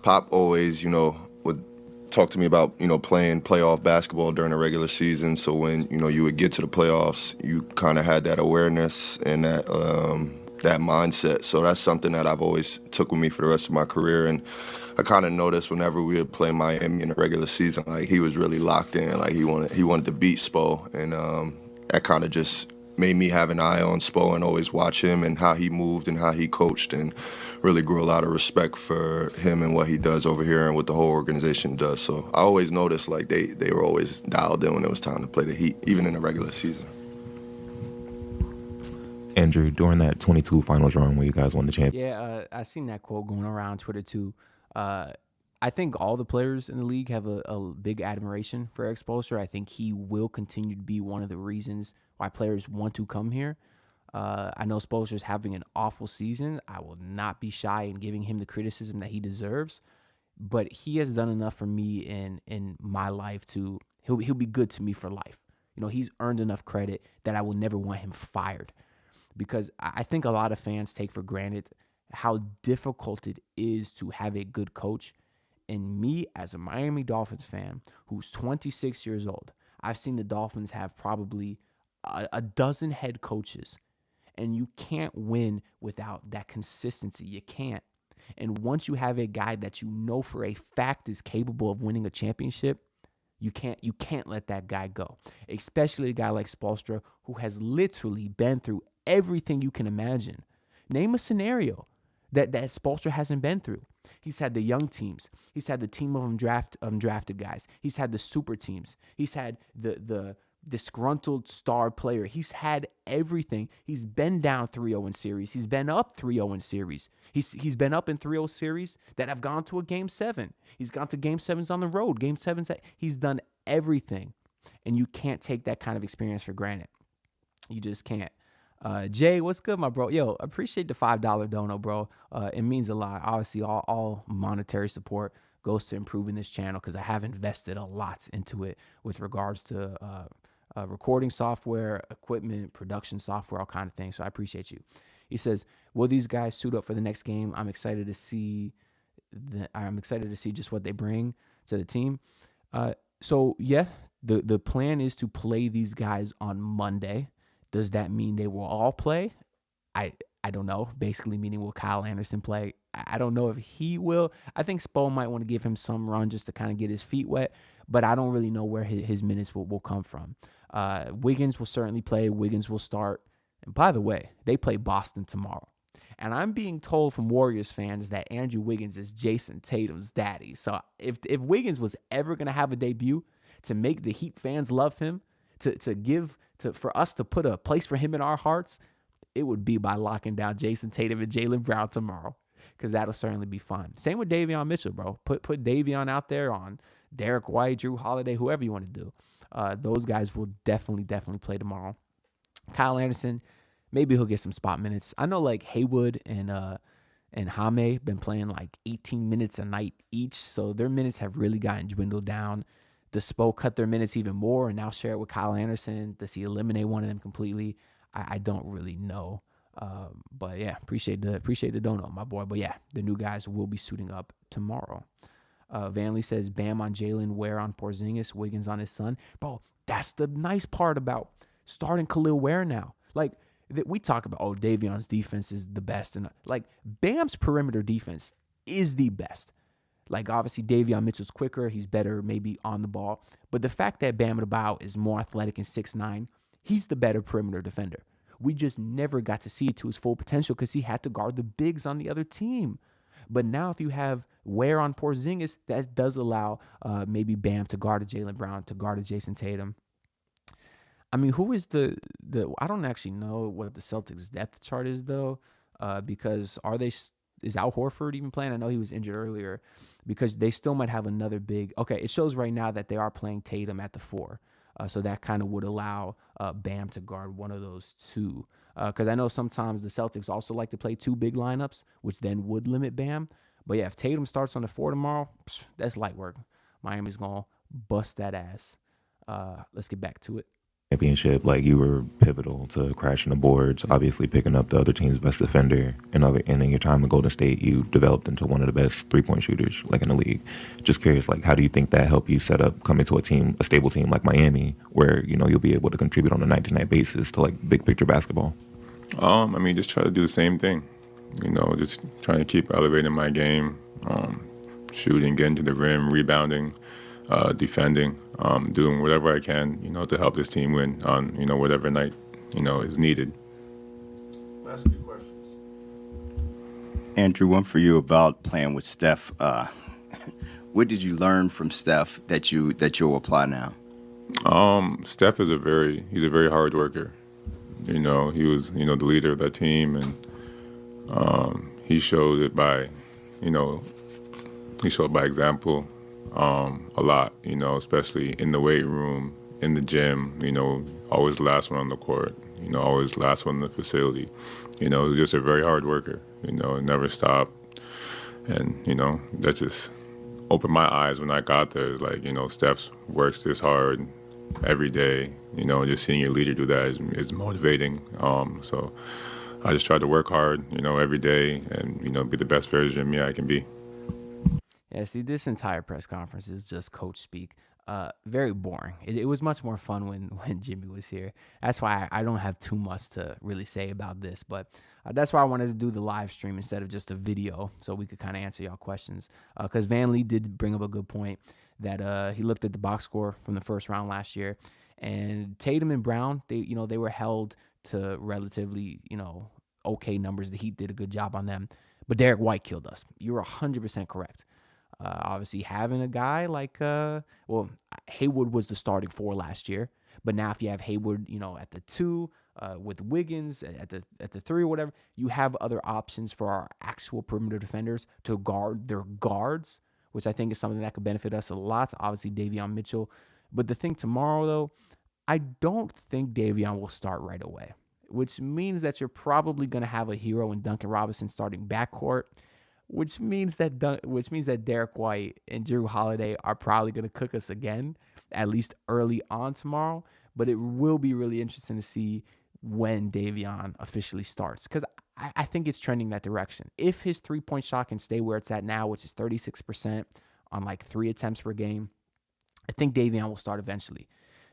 S11: Pop always, would talk to me about, playing playoff basketball during the regular season. So when, you would get to the playoffs, you kind of had that awareness and that mindset. So that's something that I've always took with me for the rest of my career. And I kind of noticed whenever we would play Miami in the regular season, like he was really locked in. Like he wanted to beat Spo, and that kind of just made me have an eye on Spo and always watch him and how he moved and how he coached, and really grew a lot of respect for him and what he does over here and what the whole organization does. So I always noticed like they were always dialed in when it was time to play the Heat, even in the regular season.
S12: Andrew, during that 22 finals run where you guys won the championship.
S2: Yeah, I seen that quote going around Twitter too. I think all the players in the league have a big admiration for Eric Spoelstra. I think he will continue to be one of the reasons why players want to come here. I know Spoelstra's having an awful season. I will not be shy in giving him the criticism that he deserves, but he has done enough for me in my life to he'll be good to me for life. He's earned enough credit that I will never want him fired, because I think a lot of fans take for granted how difficult it is to have a good coach. And me, as a Miami Dolphins fan who's 26 years old, I've seen the Dolphins have probably a dozen head coaches, and you can't win without that consistency. You can't. And once you have a guy that you know for a fact is capable of winning a championship, you can't let that guy go, especially a guy like Spoelstra, who has literally been through everything you can imagine. Name a scenario that Spoelstra hasn't been through. He's had the young teams. He's had the team of undrafted guys. He's had the super teams. He's had the disgruntled star player. He's had everything. He's been down 3-0 in series. He's been up 3-0 in series. He's been up in 3-0 series that have gone to a Game 7. He's gone to Game 7s on the road. Game 7s. He's done everything. And you can't take that kind of experience for granted. You just can't. Jay, what's good, my bro? Yo, appreciate the $5 dono, bro. It means a lot. Obviously, all monetary support goes to improving this channel, because I have invested a lot into it with regards to recording software, equipment, production software, all kind of things. So I appreciate you. He says, will these guys suit up for the next game? I'm excited to see just what they bring to the team. So yeah, the plan is to play these guys on Monday. Does that mean they will all play? I don't know. Basically meaning, will Kyle Anderson play? I don't know if he will. I think Spo might want to give him some run just to kind of get his feet wet, but I don't really know where his minutes will come from. Wiggins will certainly play. Wiggins will start. And by the way, they play Boston tomorrow. And I'm being told from Warriors fans that Andrew Wiggins is Jason Tatum's daddy. So if Wiggins was ever going to have a debut to make the Heat fans love him, for us to put a place for him in our hearts, it would be by locking down Jason Tatum and Jaylen Brown tomorrow, because that'll certainly be fun. Same with Davion Mitchell, bro. Put Davion out there on Derek White, Drew Holiday, whoever you want to do. Those guys will definitely play tomorrow. Kyle Anderson, maybe he'll get some spot minutes. I know like Haywood and Jaime been playing like 18 minutes a night each, so their minutes have really gotten dwindled down. Does Spo cut their minutes even more and now share it with Kyle Anderson? Does he eliminate one of them completely? I don't really know. But yeah, appreciate the dono, my boy. But yeah, the new guys will be suiting up tomorrow. Vanley says, Bam on Jalen, Ware on Porzingis, Wiggins on his son. Bro, that's the nice part about starting Khalil Ware now. Like, we talk about, Davion's defense is the best. And like, Bam's perimeter defense is the best. Like, obviously, Davion Mitchell's quicker. He's better maybe on the ball. But the fact that Bam Adebayo is more athletic and 6'9", he's the better perimeter defender. We just never got to see it to his full potential because he had to guard the bigs on the other team. But now if you have wear on Porzingis, that does allow maybe Bam to guard a Jaylen Brown, to guard a Jason Tatum. I mean, who is the I don't actually know what the Celtics depth chart is, though, because is Al Horford even playing? I know he was injured earlier, because they still might have another big. Okay, it shows right now that they are playing Tatum at the 4. So that kind of would allow Bam to guard one of those two. Because I know sometimes the Celtics also like to play 2 big lineups, which then would limit Bam. But yeah, if Tatum starts on the 4 tomorrow, that's light work. Miami's going to bust that ass. Let's get back to it.
S12: Championship, like, you were pivotal to crashing the boards, obviously picking up the other team's best defender, and in your time in Golden State, you developed into one of the best 3-point shooters, like, in the league. Just curious, like, how do you think that helped you set up coming to a stable team like Miami, where, you know, you'll be able to contribute on a night-to-night basis to, like, big picture basketball?
S3: I mean, just try to do the same thing, you know, just trying to keep elevating my game, shooting, getting to the rim, rebounding, defending, doing whatever I can, you know, to help this team win on, you know, whatever night, you know, is needed.
S4: Last 2 questions.
S18: Andrew, one for you about playing with Steph. What did you learn from Steph that you'll apply now?
S3: Steph is a very hard worker. You know, he was, you know, the leader of that team, and he showed it by, you know, example. A lot, you know, especially in the weight room, in the gym, you know, always the last one on the court, you know, always last one in the facility. You know, just a very hard worker, you know, never stopped. And, you know, that just opened my eyes when I got there. It's like, you know, Steph works this hard every day, you know, and just seeing your leader do that is motivating. So I just try to work hard, you know, every day and, you know, be the best version of me I can be.
S2: Yeah, see, this entire press conference is just coach speak. Very boring. It was much more fun when Jimmy was here. That's why I don't have too much to really say about this, but that's why I wanted to do the live stream instead of just a video, so we could kind of answer y'all questions. Because Van Lee did bring up a good point that he looked at the box score from the first round last year, and Tatum and Brown, they were held to relatively, you know, okay numbers. The Heat did a good job on them, but Derek White killed us. You're 100% correct. Obviously, having a guy like, Hayward was the starting 4 last year, but now if you have Hayward, you know, at the 2, with Wiggins at the 3 or whatever, you have other options for our actual perimeter defenders to guard their guards, which I think is something that could benefit us a lot. Obviously, Davion Mitchell. But the thing tomorrow, though, I don't think Davion will start right away, which means that you're probably going to have a hero in Duncan Robinson starting backcourt, which means that Derek White and Jrue Holiday are probably going to cook us again, at least early on tomorrow. But it will be really interesting to see when Davion officially starts, because I think it's trending that direction. If his 3-point shot can stay where it's at now, which is 36% on like 3 attempts per game, I think Davion will start eventually,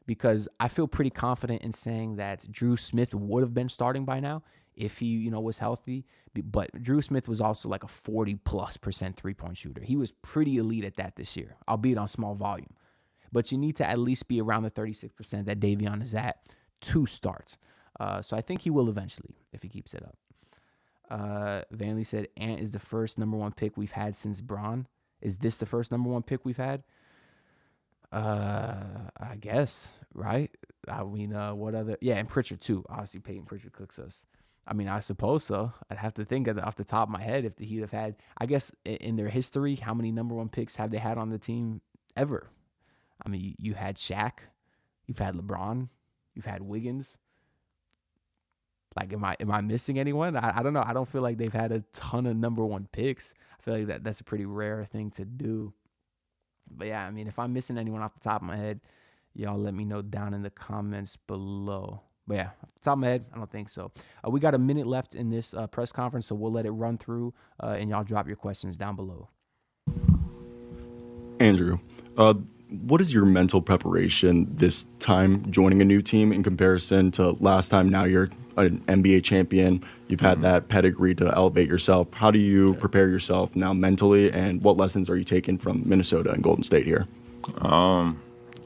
S2: because I feel pretty confident in saying that Drew Smith would have been starting by now if he, you know, was healthy. But Drew Smith was also like a 40+% 3-point shooter. He was pretty elite at that this year, albeit on small volume. But you need to at least be around the 36% that Davion is at to start. So I think he will eventually if he keeps it up. Van Lee said Ant is the first number 1 pick we've had since Braun. Is this the first number 1 pick we've had? I guess, right? I mean, what other? Yeah, and Pritchard too. Obviously, Peyton Pritchard cooks us. I mean, I suppose so. I'd have to think off the top of my head if the Heat have had, I guess, in their history, how many number 1 picks have they had on the team ever? I mean, you had Shaq, you've had LeBron, you've had Wiggins. Like, am I missing anyone? I don't know. I don't feel like they've had a ton of number 1 picks. I feel like that's a pretty rare thing to do. But yeah, I mean, if I'm missing anyone off the top of my head, y'all let me know down in the comments below. But yeah, off the top of my head, I don't think so. We got a minute left in this press conference, so we'll let it run through, and y'all drop your questions down below.
S19: Andrew, what is your mental preparation this time joining a new team in comparison to last time? Now you're an NBA champion. You've had that pedigree to elevate yourself. How do you prepare yourself now mentally, and what lessons are you taking from Minnesota and Golden State here?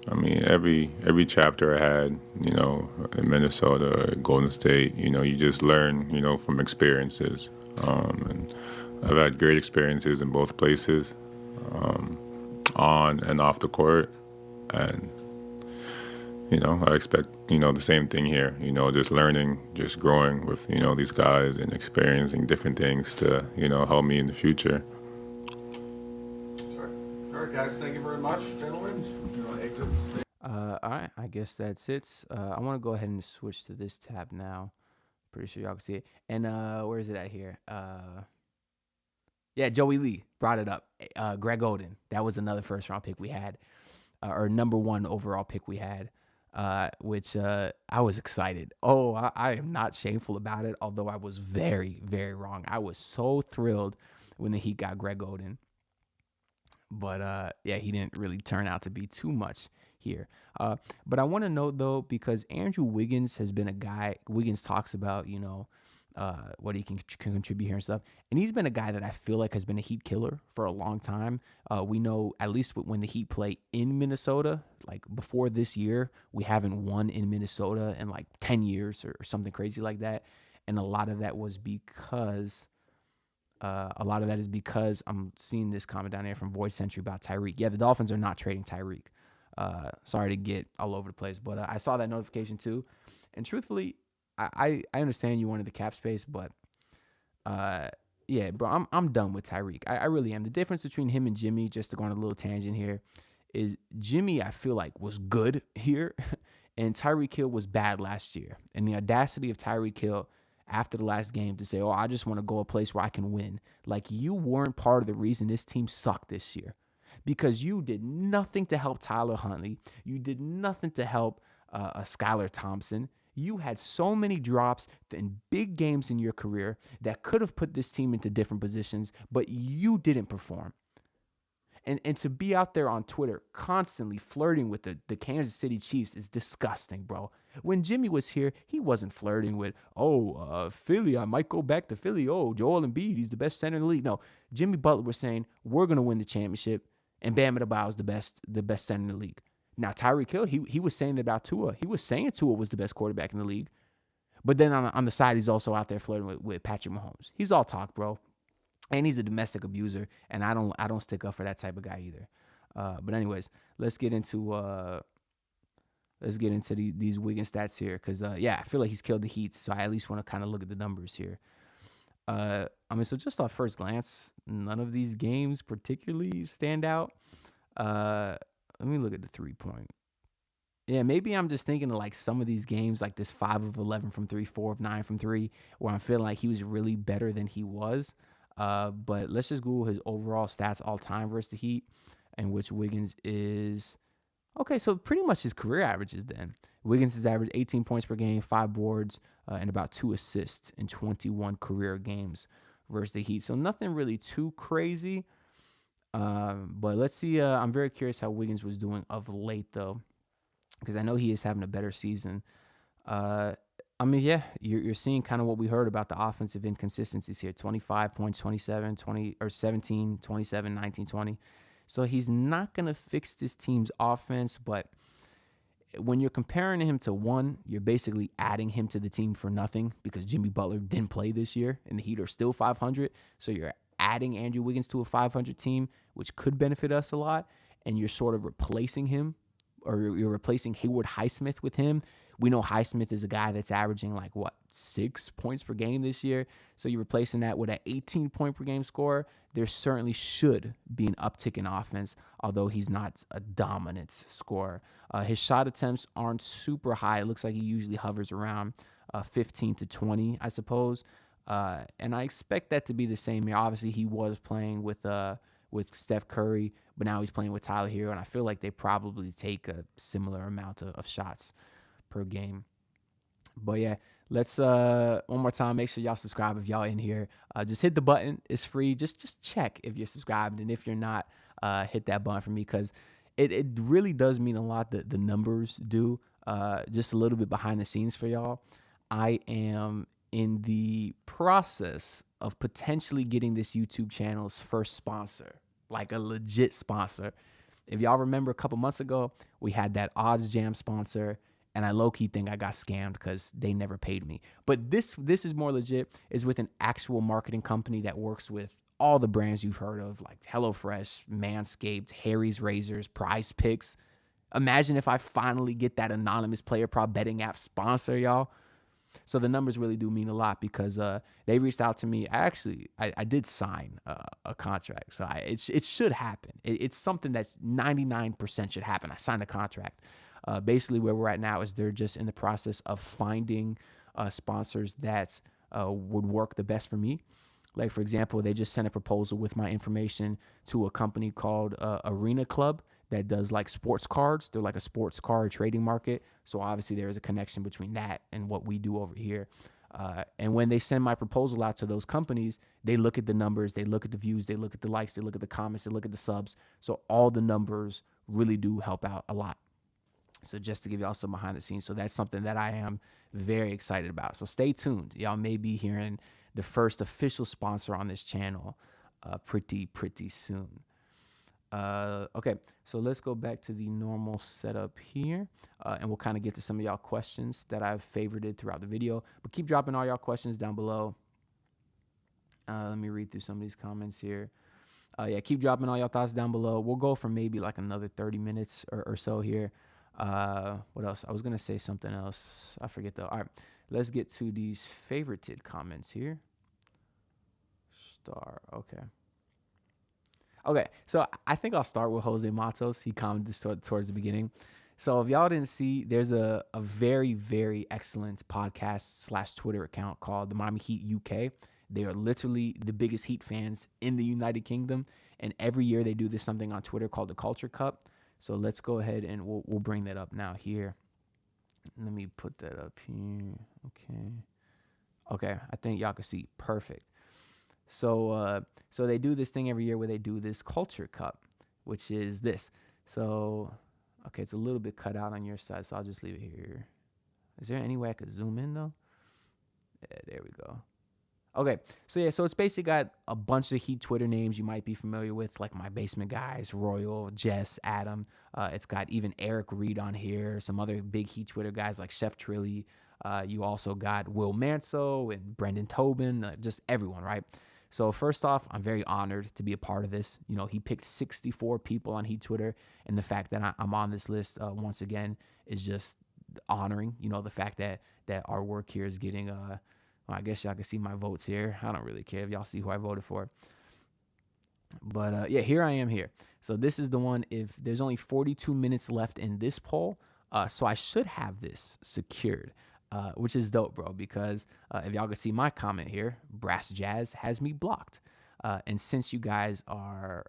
S3: I mean, every chapter I had, in Minnesota, or Golden State, you just learn, from experiences. And I've had great experiences in both places, on and off the court. And, I expect, the same thing here, just learning, just growing with, these guys and experiencing different things to, help me in the future.
S5: All right, guys, thank you very much, gentlemen. Exit the stage.
S2: All right, I guess that's it. I want to go ahead and switch to this tab now. Pretty sure y'all can see it. And where is it at here? Yeah, Joey Lee brought it up. Greg Oden, that was another first round pick we had, or number 1 overall pick we had, which I was excited. Oh, I am not shameful about it, although I was very, very wrong. I was so thrilled when the Heat got Greg Oden. But yeah, he didn't really turn out to be too much here. But I want to note, though, because Andrew Wiggins has been a guy, Wiggins talks about, what he can contribute here and stuff. And he's been a guy that I feel like has been a Heat killer for a long time. We know, at least when the Heat play in Minnesota, like before this year, we haven't won in Minnesota in like 10 years or something crazy like that. And a lot of that was because... a lot of that is because I'm seeing this comment down there from Void Century about Tyreek. Yeah, the Dolphins are not trading Tyreek. Sorry to get all over the place, but I saw that notification too. And truthfully, I understand you wanted the cap space, but yeah, bro, I'm done with Tyreek. I really am. The difference between him and Jimmy, just to go on a little tangent here, is Jimmy, I feel like, was good here, and Tyreek Hill was bad last year. And the audacity of Tyreek Hill after the last game to say, oh, I just want to go a place where I can win. Like, you weren't part of the reason this team sucked this year, because you did nothing to help Tyler Huntley. You did nothing to help Skylar Thompson. You had so many drops in big games in your career that could have put this team into different positions, but you didn't perform. And to be out there on Twitter constantly flirting with the Kansas City Chiefs is disgusting, bro. When Jimmy was here, he wasn't flirting with, Philly, I might go back to Philly. Oh, Joel Embiid, he's the best center in the league. No, Jimmy Butler was saying, we're going to win the championship, and Bam Adebayo is the best center in the league. Now, Tyreek Hill, he was saying that about Tua. He was saying Tua was the best quarterback in the league. But then on the side, he's also out there flirting with Patrick Mahomes. He's all talk, bro. And he's a domestic abuser, and I don't stick up for that type of guy either. But anyways, let's get into these Wiggins stats here, because I feel like he's killed the Heat, so I at least want to kind of look at the numbers here. So just off first glance, none of these games particularly stand out. Let me look at the 3-point. Yeah, maybe I'm just thinking of like some of these games, like this 5 of 11 from 3, 4 of 9 from 3, where I'm feeling like he was really better than he was. But let's just Google his overall stats all time versus the Heat, in which Wiggins is, okay, so pretty much his career averages then. Wiggins has averaged 18 points per game, 5 boards, and about 2 assists in 21 career games versus the Heat. So nothing really too crazy. But let's see. I'm very curious how Wiggins was doing of late, though, because I know he is having a better season. You're seeing kind of what we heard about the offensive inconsistencies here. 25 points, 27, 20, or 17, 27, 19, 20. So he's not going to fix this team's offense, but when you're comparing him to one, you're basically adding him to the team for nothing, because Jimmy Butler didn't play this year and the Heat are still 500. So you're adding Andrew Wiggins to a 500 team, which could benefit us a lot. And you're sort of replacing him, or you're replacing Haywood Highsmith with him. We know Highsmith is a guy that's averaging 6 points per game this year. So you're replacing that with an 18 point per game scorer. There certainly should be an uptick in offense, although he's not a dominant scorer. His shot attempts aren't super high. It looks like he usually hovers around 15 to 20, I suppose. And I expect that to be the same here. Obviously, he was playing with Steph Curry, but now he's playing with Tyler Hero, and I feel like they probably take a similar amount of shots per game. But yeah, let's one more time, make sure y'all subscribe if y'all in here. Just hit the button. It's free. Just check if you're subscribed, and if you're not, hit that button for me, because it really does mean a lot. The numbers do. Just a little bit behind the scenes for y'all. I am in the process of potentially getting this YouTube channel's first sponsor, like a legit sponsor. If y'all remember a couple months ago, we had that Odds Jam sponsor, and I low-key think I got scammed because they never paid me. But this is more legit, is with an actual marketing company that works with all the brands you've heard of, like HelloFresh, Manscaped, Harry's Razors, Prize Picks. Imagine if I finally get that anonymous player prop betting app sponsor, y'all. So the numbers really do mean a lot because they reached out to me. I did sign a contract, so it should happen. It's something that 99% should happen. I signed a contract. Basically, where we're at now is they're just in the process of finding sponsors that would work the best for me. Like, for example, they just sent a proposal with my information to a company called Arena Club that does like sports cards. They're like a sports card trading market. So obviously there is a connection between that and what we do over here. And when they send my proposal out to those companies, they look at the numbers, they look at the views, they look at the likes, they look at the comments, they look at the subs. So all the numbers really do help out a lot. So just to give y'all some behind the scenes. So that's something that I am very excited about. So stay tuned. Y'all may be hearing the first official sponsor on this channel pretty soon. Okay, so let's go back to the normal setup here, and we'll kind of get to some of y'all questions that I've favorited throughout the video. But keep dropping all y'all questions down below. Let me read through some of these comments here. Yeah, keep dropping all y'all thoughts down below. We'll go for maybe like another 30 minutes or so here. What else? I was going to say something else. I forget though. All right, let's get to these favorited comments here. Okay, so I think I'll start with Jose Matos. He commented towards the beginning. So if y'all didn't see, there's a very, very excellent podcast / Twitter account called the Miami Heat UK. They are literally the biggest Heat fans in the United Kingdom. And every year they do this something on Twitter called the Culture Cup. So let's go ahead and we'll bring that up now here. Let me put that up here. Okay, I think y'all can see. Perfect. So they do this thing every year where they do this Culture Cup, which is this. So, okay, it's a little bit cut out on your side, so I'll just leave it here. Is there any way I could zoom in, though? Yeah, there we go. Okay, so yeah, so it's basically got a bunch of Heat Twitter names you might be familiar with, like My Basement Guys, Royal, Jess, Adam. It's got even Eric Reed on here, some other big Heat Twitter guys like Chef Trilly. You also got Will Manso and Brendan Tobin, just everyone, right? So first off, I'm very honored to be a part of this. You know, he picked 64 people on Heat Twitter, and the fact that I'm on this list once again is just honoring. You know, the fact that our work here is getting. Well, I guess y'all can see my votes here. I don't really care if y'all see who I voted for. But yeah, here I am here. So this is the one. If there's only 42 minutes left in this poll, so I should have this secured. Which is dope, bro, because if y'all can see my comment here, Brass Jazz has me blocked. And since you guys are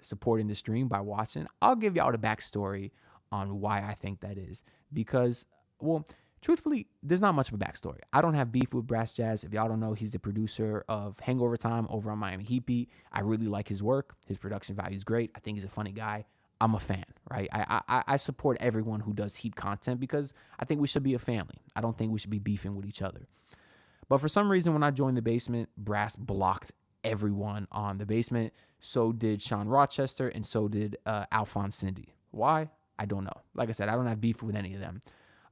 S2: supporting the stream by watching, I'll give y'all the backstory on why I think that is. Because, well, truthfully, there's not much of a backstory. I don't have beef with Brass Jazz. If y'all don't know, he's the producer of Hangover Time over on Miami Heat Beat. I really like his work. His production value is great. I think he's a funny guy. I'm a fan, right? I support everyone who does Heat content because I think we should be a family. I don't think we should be beefing with each other. But for some reason, when I joined the basement, Brass blocked everyone on the basement. So did Sean Rochester, and so did Alphonse Cindy. Why? I don't know. Like I said, I don't have beef with any of them.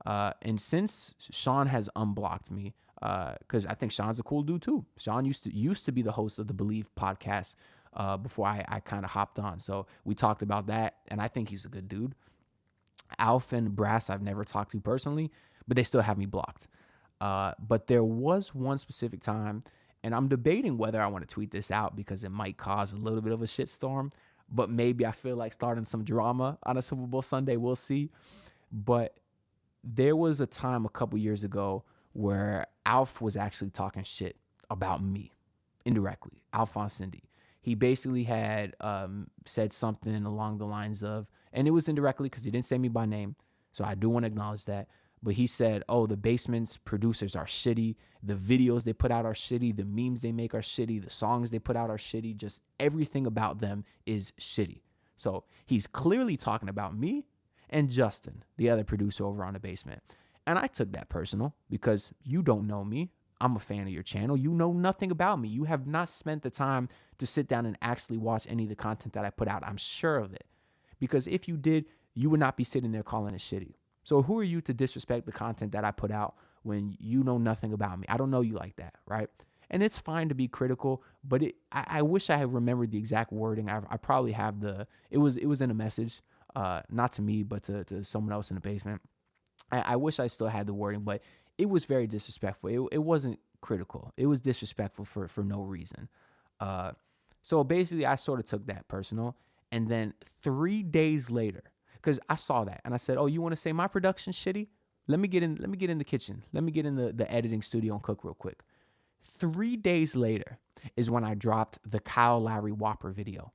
S2: And since Sean has unblocked me, because I think Sean's a cool dude too. Sean used to be the host of the Believe podcast before I kind of hopped on. So we talked about that, and I think he's a good dude. Alf and Brass I've never talked to personally, but they still have me blocked. But there was one specific time, and I'm debating whether I want to tweet this out because it might cause a little bit of a shitstorm, but maybe I feel like starting some drama on a Super Bowl Sunday. We'll see. But there was a time a couple years ago where Alf was actually talking shit about me indirectly, Alphonse Cindy. He basically had said something along the lines of, and it was indirectly because he didn't say me by name, so I do want to acknowledge that, but he said, oh, the basement's producers are shitty, the videos they put out are shitty, the memes they make are shitty, the songs they put out are shitty, just everything about them is shitty. So he's clearly talking about me and Justin, the other producer over on the basement. And I took that personal because you don't know me. I'm a fan of your channel. You know nothing about me. You have not spent the time to sit down and actually watch any of the content that I put out. I'm sure of it. Because if you did, you would not be sitting there calling it shitty. So who are you to disrespect the content that I put out when you know nothing about me? I don't know you like that, right? And it's fine to be critical, but I wish I had remembered the exact wording. I probably have it was in a message, not to me, but to someone else in the basement. I wish I still had the wording, but it was very disrespectful. It wasn't critical. It was disrespectful for no reason. So basically, I sort of took that personal. And then 3 days later, because I saw that and I said, "Oh, you want to say my production's shitty? Let me get in the kitchen. Let me get in the editing studio and cook real quick." 3 days later is when I dropped the Kyle Lowry Whopper video,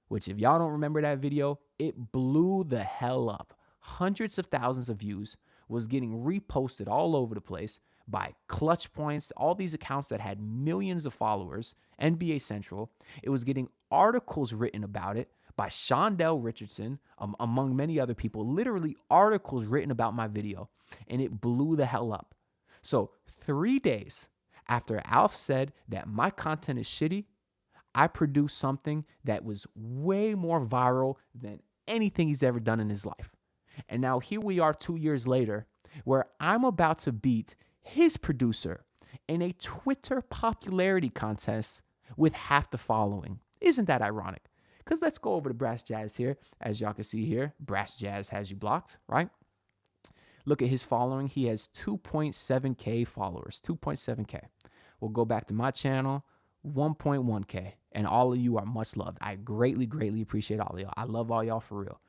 S2: which if y'all don't remember that video, it blew the hell up. Hundreds of thousands of views, was getting reposted all over the place by Clutch Points, all these accounts that had millions of followers, NBA Central. It was getting articles written about it by Shondell Richardson, among many other people, literally articles written about my video, and it blew the hell up. So 3 days after Alf said that my content is shitty, I produced something that was way more viral than anything he's ever done in his life. And now here we are 2 years later, where I'm about to beat his producer in a Twitter popularity contest with half the following. Isn't that ironic? Because let's go over to Brass Jazz here. As y'all can see here, Brass Jazz has you blocked, right? Look at his following. He has 2.7K followers, 2.7K. We'll go back to my channel, 1.1K. And all of you are much loved. I greatly, greatly appreciate all of y'all. I love all y'all for real.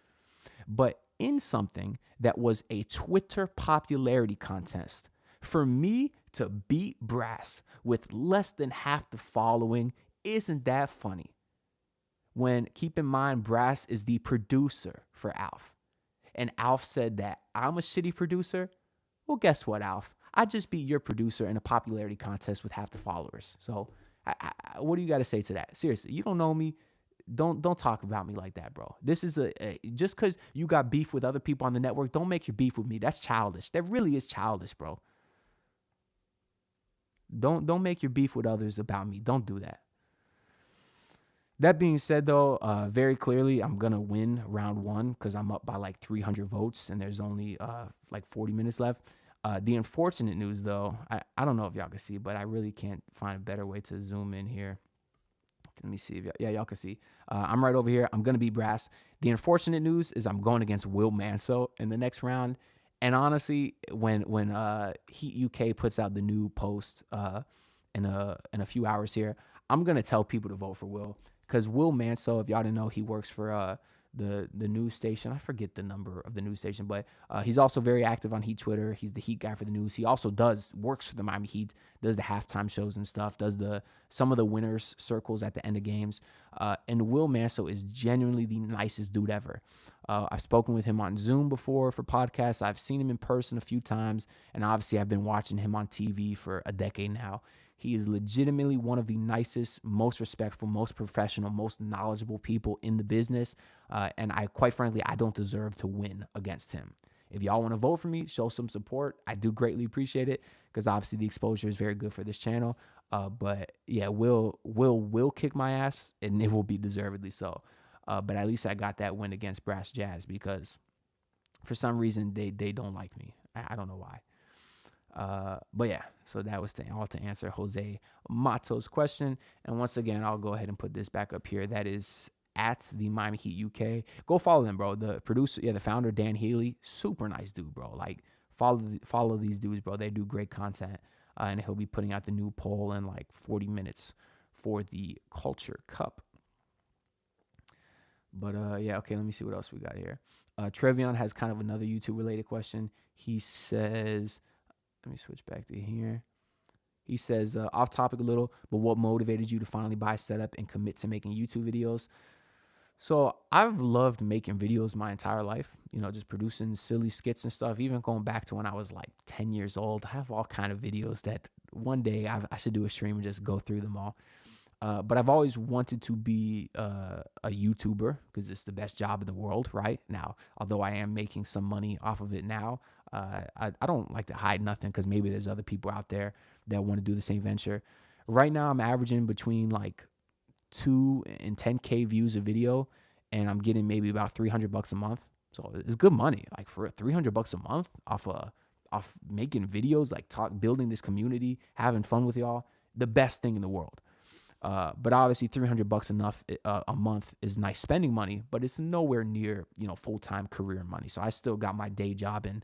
S2: But in something that was a Twitter popularity contest, for me to beat Brass with less than half the following, isn't that funny? When, keep in mind, Brass is the producer for Alf. And Alf said that I'm a shitty producer. Well, guess what, Alf? I just beat your producer in a popularity contest with half the followers. So what do you got to say to that? Seriously, you don't know me. Don't talk about me like that, bro. This is just because you got beef with other people on the network, don't make your beef with me. That's childish. That really is childish, bro. Don't make your beef with others about me. Don't do that. That being said, though, very clearly, I'm going to win round one because I'm up by like 300 votes and there's only like 40 minutes left. The unfortunate news, though, I don't know if y'all can see, but I really can't find a better way to zoom in here. Let me see if y'all can see. I'm right over here. I'm going to beat Brass. The unfortunate news is I'm going against Will Manso in the next round. And honestly, when Heat UK puts out the new post in a few hours here, I'm going to tell people to vote for Will. Because Will Manso, if y'all didn't know, he works for the news station. I forget the number of the news station, but he's also very active on Heat Twitter. He's the Heat guy for the news. He also works for the Miami Heat, does the halftime shows and stuff, does some of the winners circles at the end of games. And Will Manso is genuinely the nicest dude ever. I've spoken with him on Zoom before for podcasts. I've seen him in person a few times, and obviously I've been watching him on TV for a decade now. He is legitimately one of the nicest, most respectful, most professional, most knowledgeable people in the business. And quite frankly, I don't deserve to win against him. If y'all want to vote for me, show some support. I do greatly appreciate it because obviously the exposure is very good for this channel. But yeah, will kick my ass and it will be deservedly so. But at least I got that win against Brass Jazz because for some reason they don't like me. I don't know why. But yeah, so that was all to answer Jose Mato's question. And once again, I'll go ahead and put this back up here. That is at the Miami Heat UK. Go follow them, bro. The producer, the founder, Dan Healy, super nice dude, bro. Like follow these dudes, bro. They do great content. And he'll be putting out the new poll in like 40 minutes for the Culture Cup. But yeah, okay, let me see what else we got here. Trevion has kind of another YouTube related question. He says, let me switch back to here. He says, off topic a little, but what motivated you to finally buy a setup and commit to making YouTube videos? So I've loved making videos my entire life, just producing silly skits and stuff, even going back to when I was like 10 years old. I have all kind of videos that one day I should do a stream and just go through them all. But I've always wanted to be a YouTuber because it's the best job in the world right now. Although I am making some money off of it now, I don't like to hide nothing because maybe there's other people out there that want to do the same venture. Right now, I'm averaging between like 2 and 10K views a video, and I'm getting maybe about $300 a month. So it's good money. Like for $300 a month off making videos, like building this community, having fun with y'all, the best thing in the world. But obviously $300 a month is nice spending money, but it's nowhere near, full-time career money. So I still got my day job, and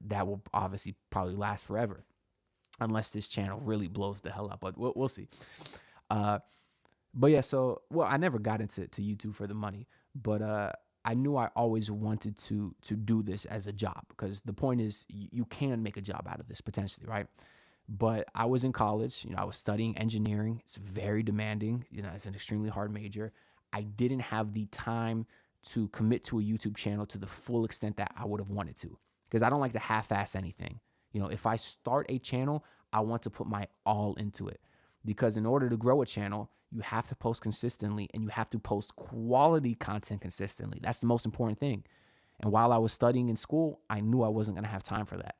S2: that will obviously probably last forever unless this channel really blows the hell up, but we'll see. But yeah, I never got into YouTube for the money, but I knew I always wanted to do this as a job, because the point is you can make a job out of this potentially, right? But I was in college, I was studying engineering. It's very demanding, it's an extremely hard major. I didn't have the time to commit to a YouTube channel to the full extent that I would have wanted to, because I don't like to half-ass anything. If I start a channel, I want to put my all into it, because in order to grow a channel, you have to post consistently, and you have to post quality content consistently. That's the most important thing. And while I was studying in school, I knew I wasn't going to have time for that.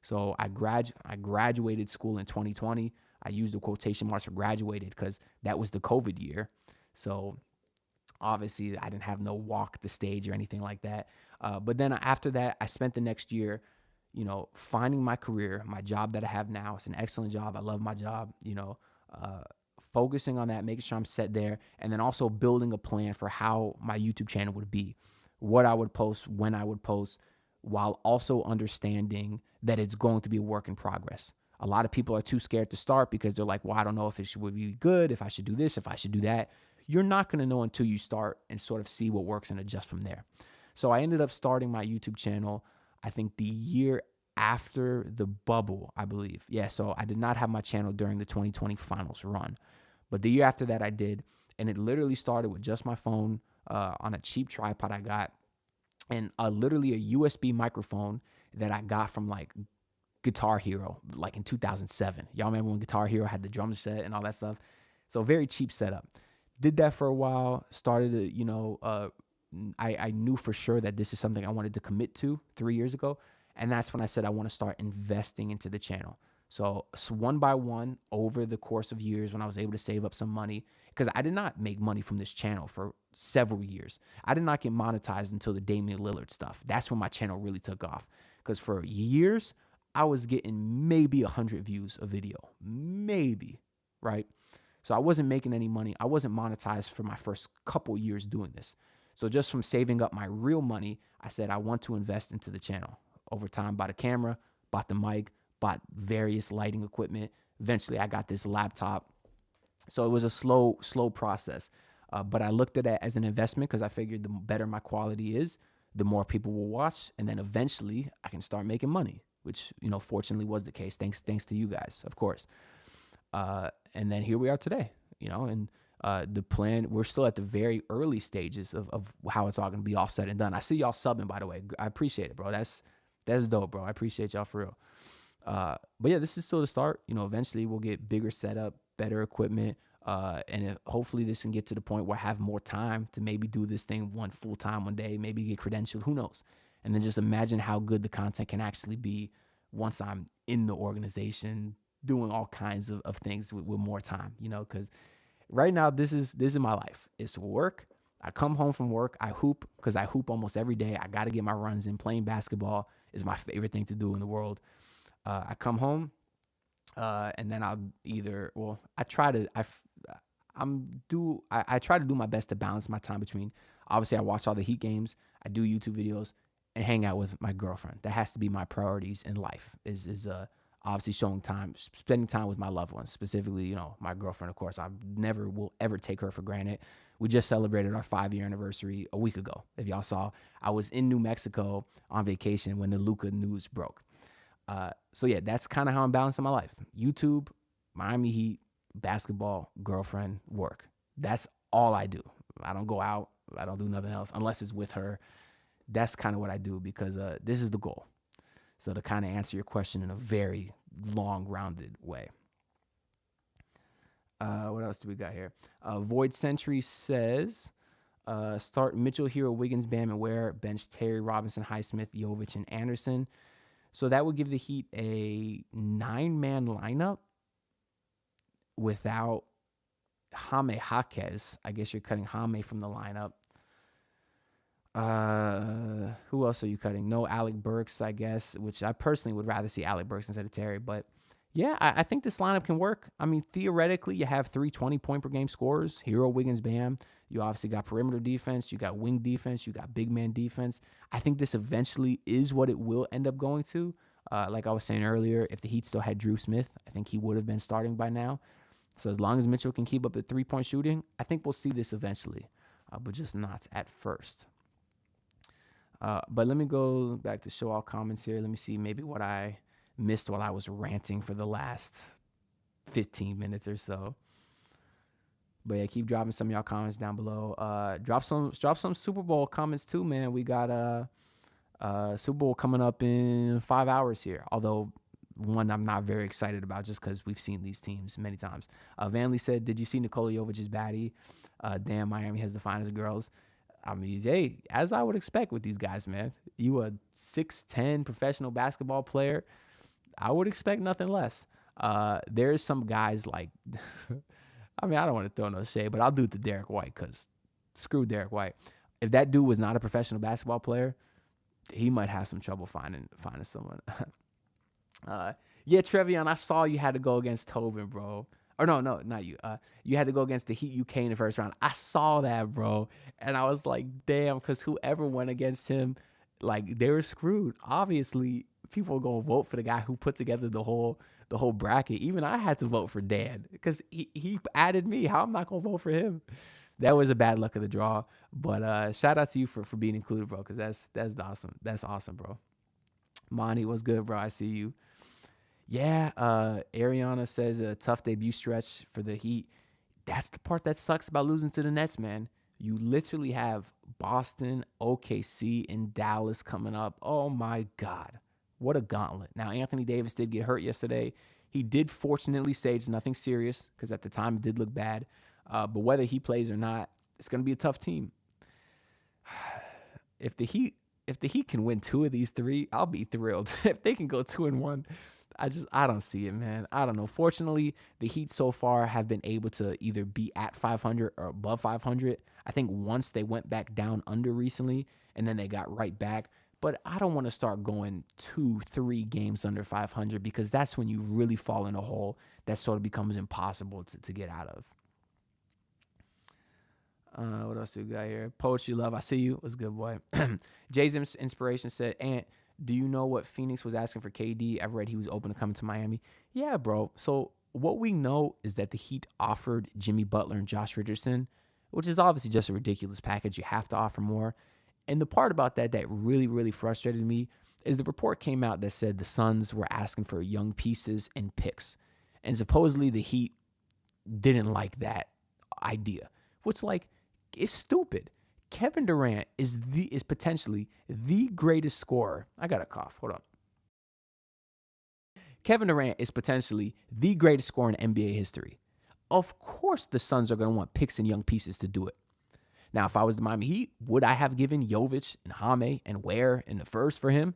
S2: So I graduated school in 2020. I used the quotation marks for graduated because that was the COVID year. So obviously I didn't have no walk the stage or anything like that. But then after that, I spent the next year, finding my career, my job that I have now. It's an excellent job. I love my job, focusing on that, making sure I'm set there, and then also building a plan for how my YouTube channel would be, what I would post, when I would post, while also understanding that it's going to be a work in progress. A lot of people are too scared to start because they're like, well, I don't know if it would be good, if I should do this, if I should do that. You're not going to know until you start and sort of see what works and adjust from there. So I ended up starting my YouTube channel, I think the year after the bubble, I believe. Yeah, so I did not have my channel during the 2020 finals run. But the year after that, I did. And it literally started with just my phone on a cheap tripod I got, and literally a USB microphone that I got from like Guitar Hero, like in 2007. Y'all remember when Guitar Hero had the drum set and all that stuff? So very cheap setup. Did that for a while. Started to, I knew for sure that this is something I wanted to commit to 3 years ago. And that's when I said I want to start investing into the channel. So one by one, over the course of years, when I was able to save up some money, because I did not make money from this channel for several years. I did not get monetized until the Damian Lillard stuff. That's when my channel really took off. Because for years, I was getting maybe 100 views a video. Maybe, right? So I wasn't making any money. I wasn't monetized for my first couple years doing this. So just from saving up my real money, I said I want to invest into the channel. Over time, bought a camera, bought the mic, bought various lighting equipment. Eventually, I got this laptop. So it was a slow process. But I looked at it as an investment because I figured the better my quality is, the more people will watch. And then eventually, I can start making money, which, fortunately was the case. Thanks to you guys, of course. And then here we are today, and the plan, we're still at the very early stages of how it's all going to be all said and done. I see y'all subbing, by the way. I appreciate it, bro. That's dope, bro. I appreciate y'all for real. But yeah, this is still the start. Eventually we'll get bigger setup, better equipment, and hopefully this can get to the point where I have more time to maybe do this thing full time one day, maybe get credentialed, who knows? And then just imagine how good the content can actually be once I'm in the organization doing all kinds of things with more time, because right now this is my life. It's work. I come home from work. I hoop because I hoop almost every day. I got to get my runs in. Playing basketball is my favorite thing to do in the world. I come home, and then I'll I try to do my best to balance my time between, obviously I watch all the Heat games, I do YouTube videos, and hang out with my girlfriend. That has to be my priorities in life, is obviously spending time with my loved ones, specifically, my girlfriend, of course. I never will ever take her for granted. We just celebrated our 5-year anniversary a week ago. If y'all saw, I was in New Mexico on vacation when the Luka news broke. So yeah, that's kind of how I'm balancing my life. YouTube, Miami Heat, basketball, girlfriend, work. That's all I do. I don't go out. I don't do nothing else unless it's with her. That's kind of what I do because this is the goal. So to kind of answer your question in a very long, rounded way. What else do we got here? Void Sentry says, start Mitchell, Hero, Wiggins, Bam, and Ware. Bench Terry, Robinson, Highsmith, Jovic, and Anderson. So that would give the Heat a 9-man lineup without Jaime Jaquez. I guess you're cutting Jaime from the lineup. Who else are you cutting? No Alec Burks, I guess, which I personally would rather see Alec Burks instead of Terry. But yeah, I think this lineup can work. I mean, theoretically, you have 3 20-point per game scorers: Hero, Wiggins, Bam. You obviously got perimeter defense, you got wing defense, you got big man defense. I think this eventually is what it will end up going to. Like I was saying earlier, if the Heat still had Drew Smith, I think he would have been starting by now. So as long as Mitchell can keep up the 3-point shooting, I think we'll see this eventually, but just not at first. But let me go back to show all comments here. Let me see maybe what I missed while I was ranting for the last 15 minutes or so. But yeah, keep dropping some of y'all comments down below. Drop some Super Bowl comments too, man. We got Super Bowl coming up in 5 hours here. Although one I'm not very excited about just because we've seen these teams many times. Vanley said, "Did you see Nikola Jovic's baddie? Damn, Miami has the finest girls." I mean, hey, as I would expect with these guys, man. You a 6'10" professional basketball player. I would expect nothing less. There's some guys like, I mean, I don't want to throw no shade, but I'll do it to Derek White because screw Derek White. If that dude was not a professional basketball player, he might have some trouble finding someone. Yeah, Trevion, I saw you had to go against Tobin, bro. Or no, not you. You had to go against the Heat UK in the first round. I saw that, bro. And I was like, damn, because whoever went against him, like, they were screwed. Obviously, people are going to vote for the guy who put together the whole bracket. Even I had to vote for Dan because he added me. How am I not going to vote for him? That was a bad luck of the draw. But shout out to you for being included, bro, because that's awesome. That's awesome, bro. Monty, what's good, bro? I see you. Yeah, Ariana says a tough debut stretch for the Heat. That's the part that sucks about losing to the Nets, man. You literally have Boston, OKC, and Dallas coming up. Oh, my God. What a gauntlet. Now, Anthony Davis did get hurt yesterday. He did fortunately say it's nothing serious because at the time it did look bad. But whether he plays or not, it's going to be a tough team. If the Heat can win 2 of these 3, I'll be thrilled. If they can go 2-1, I don't see it, man. I don't know. Fortunately, the Heat so far have been able to either be at 500 or above 500. I think once they went back down under recently, and then they got right back. But I don't want to start going 2-3 games under 500 because that's when you really fall in a hole that sort of becomes impossible to get out of. What else do we got here? Poetry Love, I see you. What's good, boy? Jay's Inspiration said, "Ant, do you know what Phoenix was asking for KD? I've read he was open to coming to Miami." Yeah, bro. So what we know is that the Heat offered Jimmy Butler and Josh Richardson, which is obviously just a ridiculous package. You have to offer more. And the part about that really, really frustrated me is the report came out that said the Suns were asking for young pieces and picks. And supposedly the Heat didn't like that idea, which, like, is stupid. Kevin Durant is potentially the greatest scorer. I got a cough. Hold up. Kevin Durant is potentially the greatest scorer in NBA history. Of course the Suns are going to want picks and young pieces to do it. Now, if I was the Miami Heat, would I have given Jovic and Jaime and Ware in the first for him?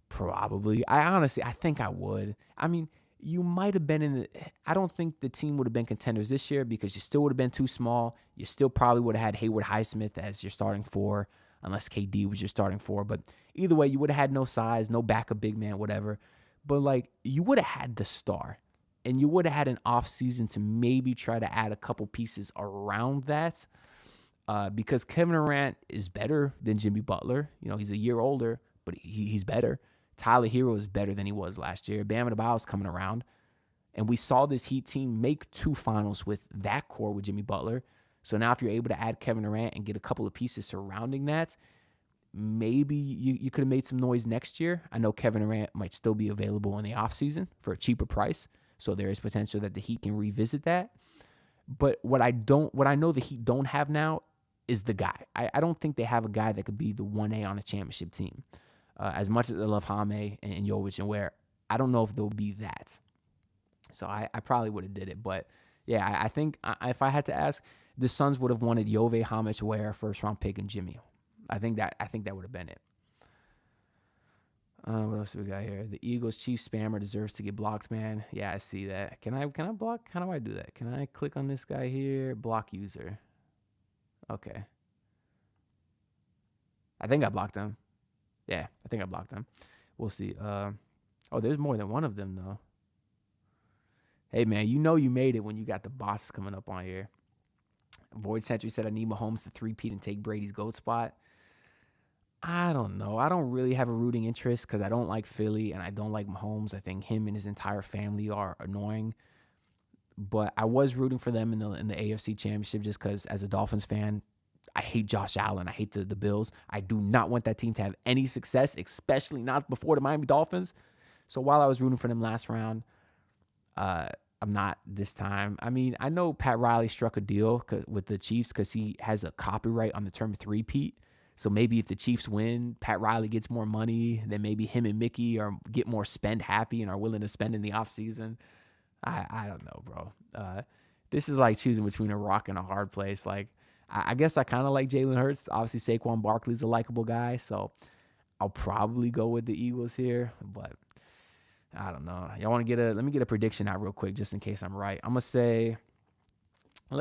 S2: Probably. I think I would. I mean, you might have been I don't think the team would have been contenders this year because you still would have been too small. You still probably would have had Hayward Highsmith as your starting 4, unless KD was your starting 4. But either way, you would have had no size, no backup big man, whatever. But, like, you would have had the star. And you would have had an offseason to maybe try to add a couple pieces around that. Because Kevin Durant is better than Jimmy Butler. You know, he's a year older, but he's better. Tyler Hero is better than he was last year. Bam Adebayo's coming around. And we saw this Heat team make 2 finals with that core with Jimmy Butler. So now if you're able to add Kevin Durant and get a couple of pieces surrounding that, maybe you could have made some noise next year. I know Kevin Durant might still be available in the offseason for a cheaper price. So there is potential that the Heat can revisit that. But what I know the Heat don't have now is the guy. I don't think they have a guy that could be the 1A on a championship team. As much as I love Jaime and Jovic and Ware, I don't know if they'll be that. So I probably would have did it. But yeah, I think if I had to ask, the Suns would have wanted Jove, Jaime, Ware, first round pick, and Jimmy. I think that would have been it. What else do we got here? The Eagles chief spammer deserves to get blocked, man. Yeah, I see that. Can I block? How do I do that? Can I click on this guy here? Block user. Okay. I think I blocked him. Yeah, I think I blocked him. We'll see. Oh, there's more than one of them though. Hey man, you know you made it when you got the bots coming up on here. Void Sentry said I need Mahomes to three-peat and take Brady's GOAT spot. I don't know. I don't really have a rooting interest because I don't like Philly and I don't like Mahomes. I think him and his entire family are annoying. But I was rooting for them in the AFC Championship just because as a Dolphins fan, I hate Josh Allen. I hate the Bills. I do not want that team to have any success, especially not before the Miami Dolphins. So while I was rooting for them last round, I'm not this time. I mean, I know Pat Riley struck a deal with the Chiefs because he has a copyright on the term three-peat. So maybe if the Chiefs win, Pat Riley gets more money, then maybe him and Mickey get more spend happy and are willing to spend in the offseason. I don't know, bro. This is like choosing between a rock and a hard place. Like, I guess I kind of like Jalen Hurts. Obviously, Saquon Barkley's a likable guy, so I'll probably go with the Eagles here. But I don't know. Y'all want to let me get a prediction out real quick just in case I'm right. I'm going to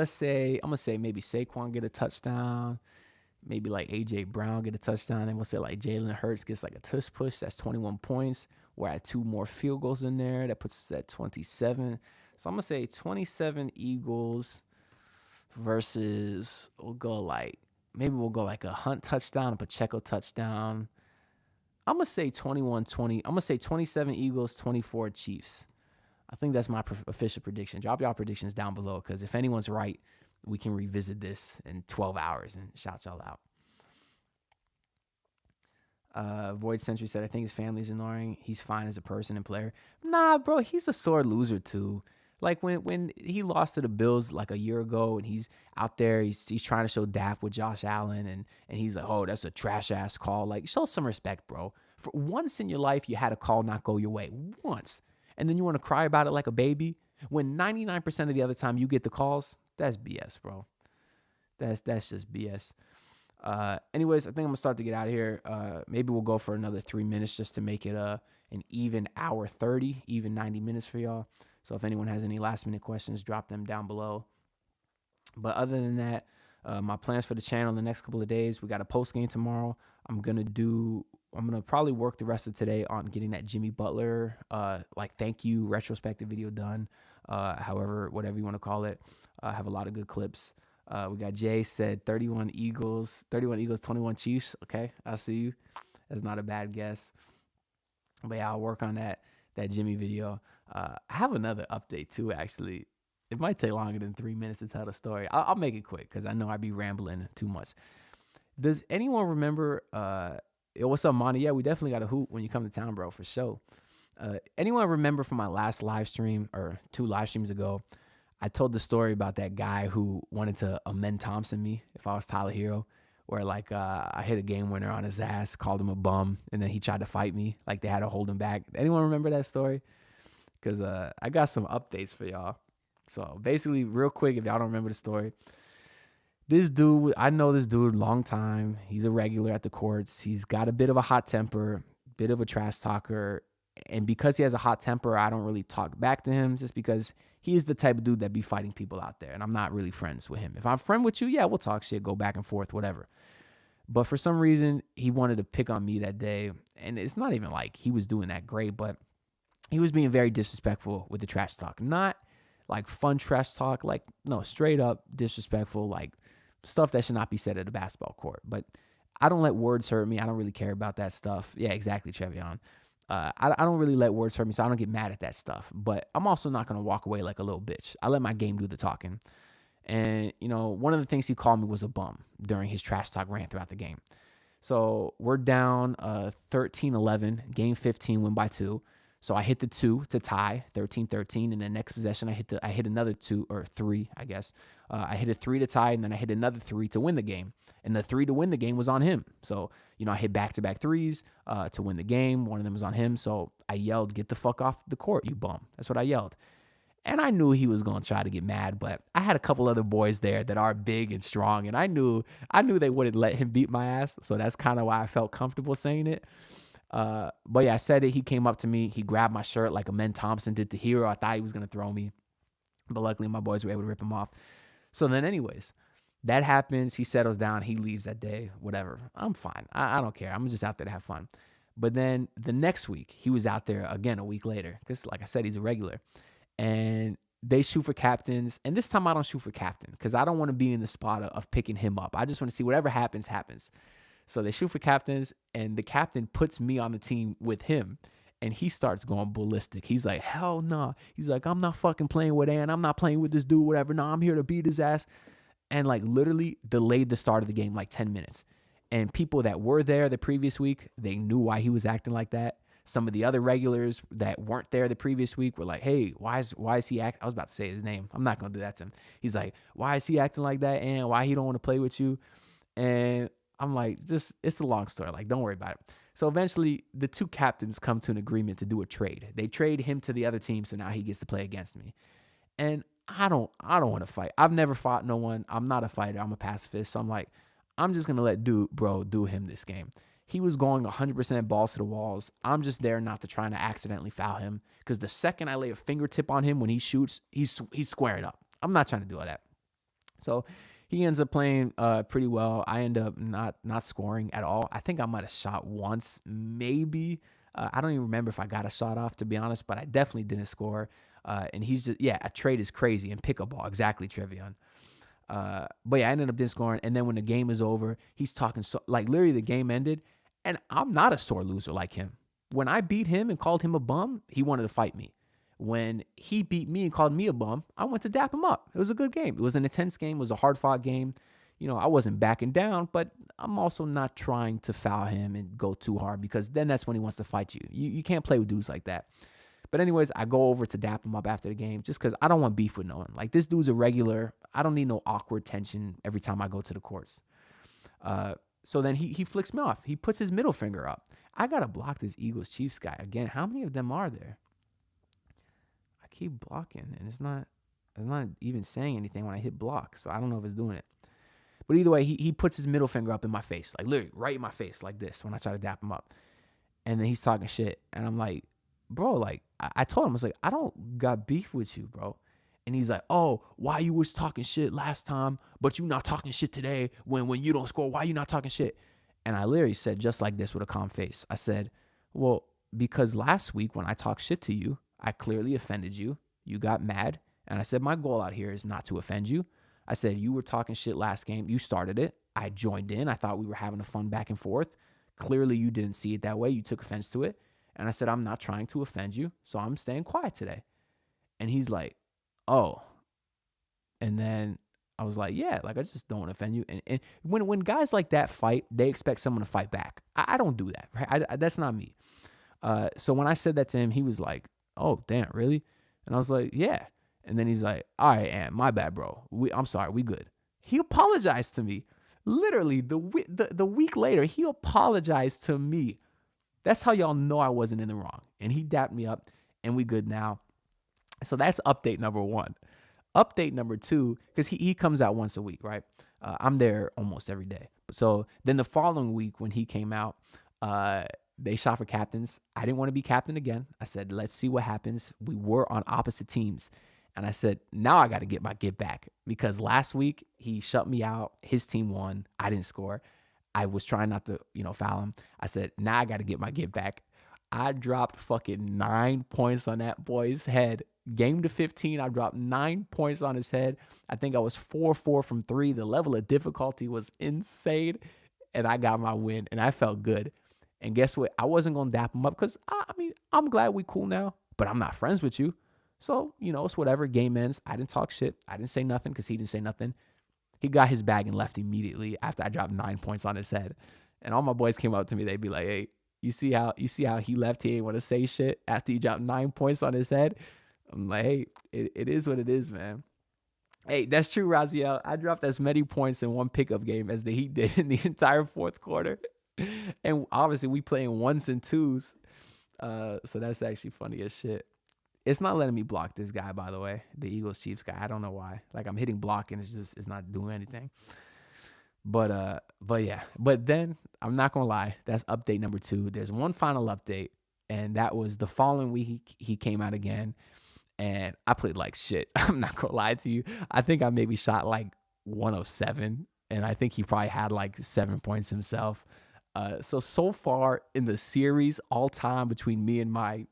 S2: say maybe Saquon get a touchdown. Maybe like A.J. Brown get a touchdown. And we'll say like Jalen Hurts gets like a tush push. That's 21 points. We're at 2 more field goals in there. That puts us at 27. So I'm going to say 27 Eagles versus we'll go like a Hunt touchdown, a Pacheco touchdown. I'm going to say 21-20. I'm going to say 27 Eagles, 24 Chiefs. I think that's my official prediction. Drop y'all predictions down below because if anyone's right, we can revisit this in 12 hours and shout y'all out. Void Sentry said, I think his family's annoying. He's fine as a person and player. Nah, bro, he's a sore loser too. Like when he lost to the Bills like a year ago and he's out there, he's trying to show dap with Josh Allen and he's like, oh, that's a trash ass call. Like, show some respect, bro. For once in your life, you had a call not go your way. Once. And then you want to cry about it like a baby when 99% of the other time you get the calls. That's BS, bro. That's just BS. Anyways, I think I'm going to start to get out of here. Maybe we'll go for another 3 minutes just to make it an even hour 30, even 90 minutes for y'all. So if anyone has any last minute questions, drop them down below. But other than that, my plans for the channel in the next couple of days, we got a post game tomorrow. I'm going to probably work the rest of today on getting that Jimmy Butler, thank you retrospective video done. However, whatever you want to call it. I have a lot of good clips. We got Jay said 31 Eagles, 21 Chiefs. Okay, I see you. That's not a bad guess. But yeah, I'll work on that Jimmy video. I have another update too, actually. It might take longer than 3 minutes to tell the story. I'll make it quick because I know I'd be rambling too much. Does anyone remember, what's up, Monty? Yeah, we definitely got a hoot when you come to town, bro, for sure. Anyone remember from my last live stream or 2 live streams ago, I told the story about that guy who wanted to amend Thompson me if I was Tyler Hero, where I hit a game winner on his ass, called him a bum, and then he tried to fight me. Like they had to hold him back. Anyone remember that story? Because I got some updates for y'all. So basically, real quick, if y'all don't remember the story, this dude, I know this dude long time. He's a regular at the courts. He's got a bit of a hot temper, bit of a trash talker. And because he has a hot temper, I don't really talk back to him just because he is the type of dude that be fighting people out there. And I'm not really friends with him. If I'm friend with you, yeah, we'll talk shit, go back and forth, whatever. But for some reason, he wanted to pick on me that day. And it's not even like he was doing that great, but he was being very disrespectful with the trash talk. Not like fun trash talk, like, no, straight up disrespectful, like stuff that should not be said at a basketball court. But I don't let words hurt me. I don't really care about that stuff. Yeah, exactly, Trevion. I don't really let words hurt me, so I don't get mad at that stuff. But I'm also not going to walk away like a little bitch. I let my game do the talking. And, one of the things he called me was a bum during his trash talk rant throughout the game. So we're down 13-11, game 15, win by 2. So I hit the 2 to tie, 13-13, and then next possession I hit another 2 or 3, I guess. I hit a 3 to tie, and then I hit another 3 to win the game. And the 3 to win the game was on him. So, I hit back-to-back 3s to win the game. One of them was on him. So I yelled, "Get the fuck off the court, you bum." That's what I yelled. And I knew he was going to try to get mad, but I had a couple other boys there that are big and strong, and I knew they wouldn't let him beat my ass. So that's kind of why I felt comfortable saying it. But yeah, I said it. He came up to me. He grabbed my shirt like Amen Thompson did to Hero. I thought he was going to throw me. But luckily, my boys were able to rip him off. So then anyways, that happens. He settles down. He leaves that day. Whatever. I'm fine. I don't care. I'm just out there to have fun. But then the next week, he was out there again a week later. Because like I said, he's a regular. And they shoot for captains. And this time I don't shoot for captain because I don't want to be in the spot of picking him up. I just want to see whatever happens, happens. So they shoot for captains, and the captain puts me on the team with him, and he starts going ballistic. He's like, hell nah. He's like, I'm not fucking playing with Ann. I'm not playing with this dude, whatever. Nah, I'm here to beat his ass. And like literally delayed the start of the game like 10 minutes. And people that were there the previous week, they knew why he was acting like that. Some of the other regulars that weren't there the previous week were like, hey, why is he acting? I was about to say his name. I'm not going to do that to him. He's like, why is he acting like that? And why he don't want to play with you? And I'm like, it's a long story. Like, don't worry about it. So eventually the two captains come to an agreement to do a trade. They trade him to the other team. So now he gets to play against me. And I don't want to fight. I've never fought no one. I'm not a fighter. I'm a pacifist. So I'm like, I'm just going to let bro do him this game. He was going 100% balls to the walls. I'm just there not to try to accidentally foul him. Because the second I lay a fingertip on him when he shoots, he's squaring up. I'm not trying to do all that. So he ends up playing pretty well. I end up not scoring at all. I think I might have shot once, maybe. I don't even remember if I got a shot off, to be honest, but I definitely didn't score. And he's just, a trade is crazy and pick a ball. Exactly, Davion. But yeah, I ended up didn't scoring. And then when the game is over, he's talking so, like literally the game ended, and I'm not a sore loser like him. When I beat him and called him a bum, he wanted to fight me. When he beat me and called me a bum, I went to dap him up. It was a good game. It was an intense game. It was a hard-fought game. You know, I wasn't backing down, but I'm also not trying to foul him and go too hard because then that's when he wants to fight you. You can't play with dudes like that. But anyways, I go over to dap him up after the game just because I don't want beef with no one. Like, this dude's a regular. I don't need no awkward tension every time I go to the courts. So then he flicks me off. He puts his middle finger up. I got to block this Eagles-Chiefs guy. Again, how many of them are there? Keep blocking, and it's not even saying anything when I hit block, so I don't know if it's doing it. But either way, he puts his middle finger up in my face, like literally right in my face, like this, when I try to dap him up. And then he's talking shit, and I'm like, bro, like, I told him, I was like, I don't got beef with you, bro. And he's like, oh, why you was talking shit last time, but you not talking shit today when you don't score? Why you not talking shit? And I literally said just like this with a calm face. I said, well, because last week when I talked shit to you, I clearly offended you. You got mad. And I said, my goal out here is not to offend you. I said, you were talking shit last game. You started it. I joined in. I thought we were having a fun back and forth. Clearly, you didn't see it that way. You took offense to it. And I said, I'm not trying to offend you, so I'm staying quiet today. And he's like, oh. And then I was like, yeah, like, I just don't want to offend you. And when guys like that fight, they expect someone to fight back. I don't do that, right? That's not me. So when I said that to him, he was like, oh, damn, really? And I was like, yeah. And then he's like, all right, Ant, my bad, bro. I'm sorry, we good. He apologized to me. Literally, the week later, he apologized to me. That's how y'all know I wasn't in the wrong. And he dapped me up, and we good now. So that's update number one. Update number two, because he comes out once a week, right? I'm there almost every day. So then the following week when he came out, they shot for captains. I didn't want to be captain again. I said, let's see what happens. We were on opposite teams. And I said, now I got to get my get back because last week he shut me out. His team won. I didn't score. I was trying not to, foul him. I said, now I got to get my get back. I dropped fucking 9 points on that boy's head. Game to 15, I dropped 9 points on his head. I think I was 4-4 from 3. The level of difficulty was insane. And I got my win. And I felt good. And guess what? I wasn't going to dap him up because, I'm glad we cool now, but I'm not friends with you. So, it's whatever. Game ends. I didn't talk shit. I didn't say nothing because he didn't say nothing. He got his bag and left immediately after I dropped 9 points on his head. And all my boys came up to me. They'd be like, hey, you see how he left? He ain't want to say shit after he dropped 9 points on his head. I'm like, hey, it is what it is, man. Hey, that's true, Raziel. I dropped as many points in one pickup game as the Heat did in the entire fourth quarter. And obviously we playing ones and twos. So that's actually funny as shit. It's not letting me block this guy, by the way, the Eagles-Chiefs guy. I don't know why. Like, I'm hitting block and it's not doing anything. But yeah. But then I'm not gonna lie, that's update number 2. There's one final update, and that was the following week he came out again, and I played like shit. I'm not gonna lie to you. I think I maybe shot like 107, and I think he probably had like 7 points himself. So far in the series, all time between me and my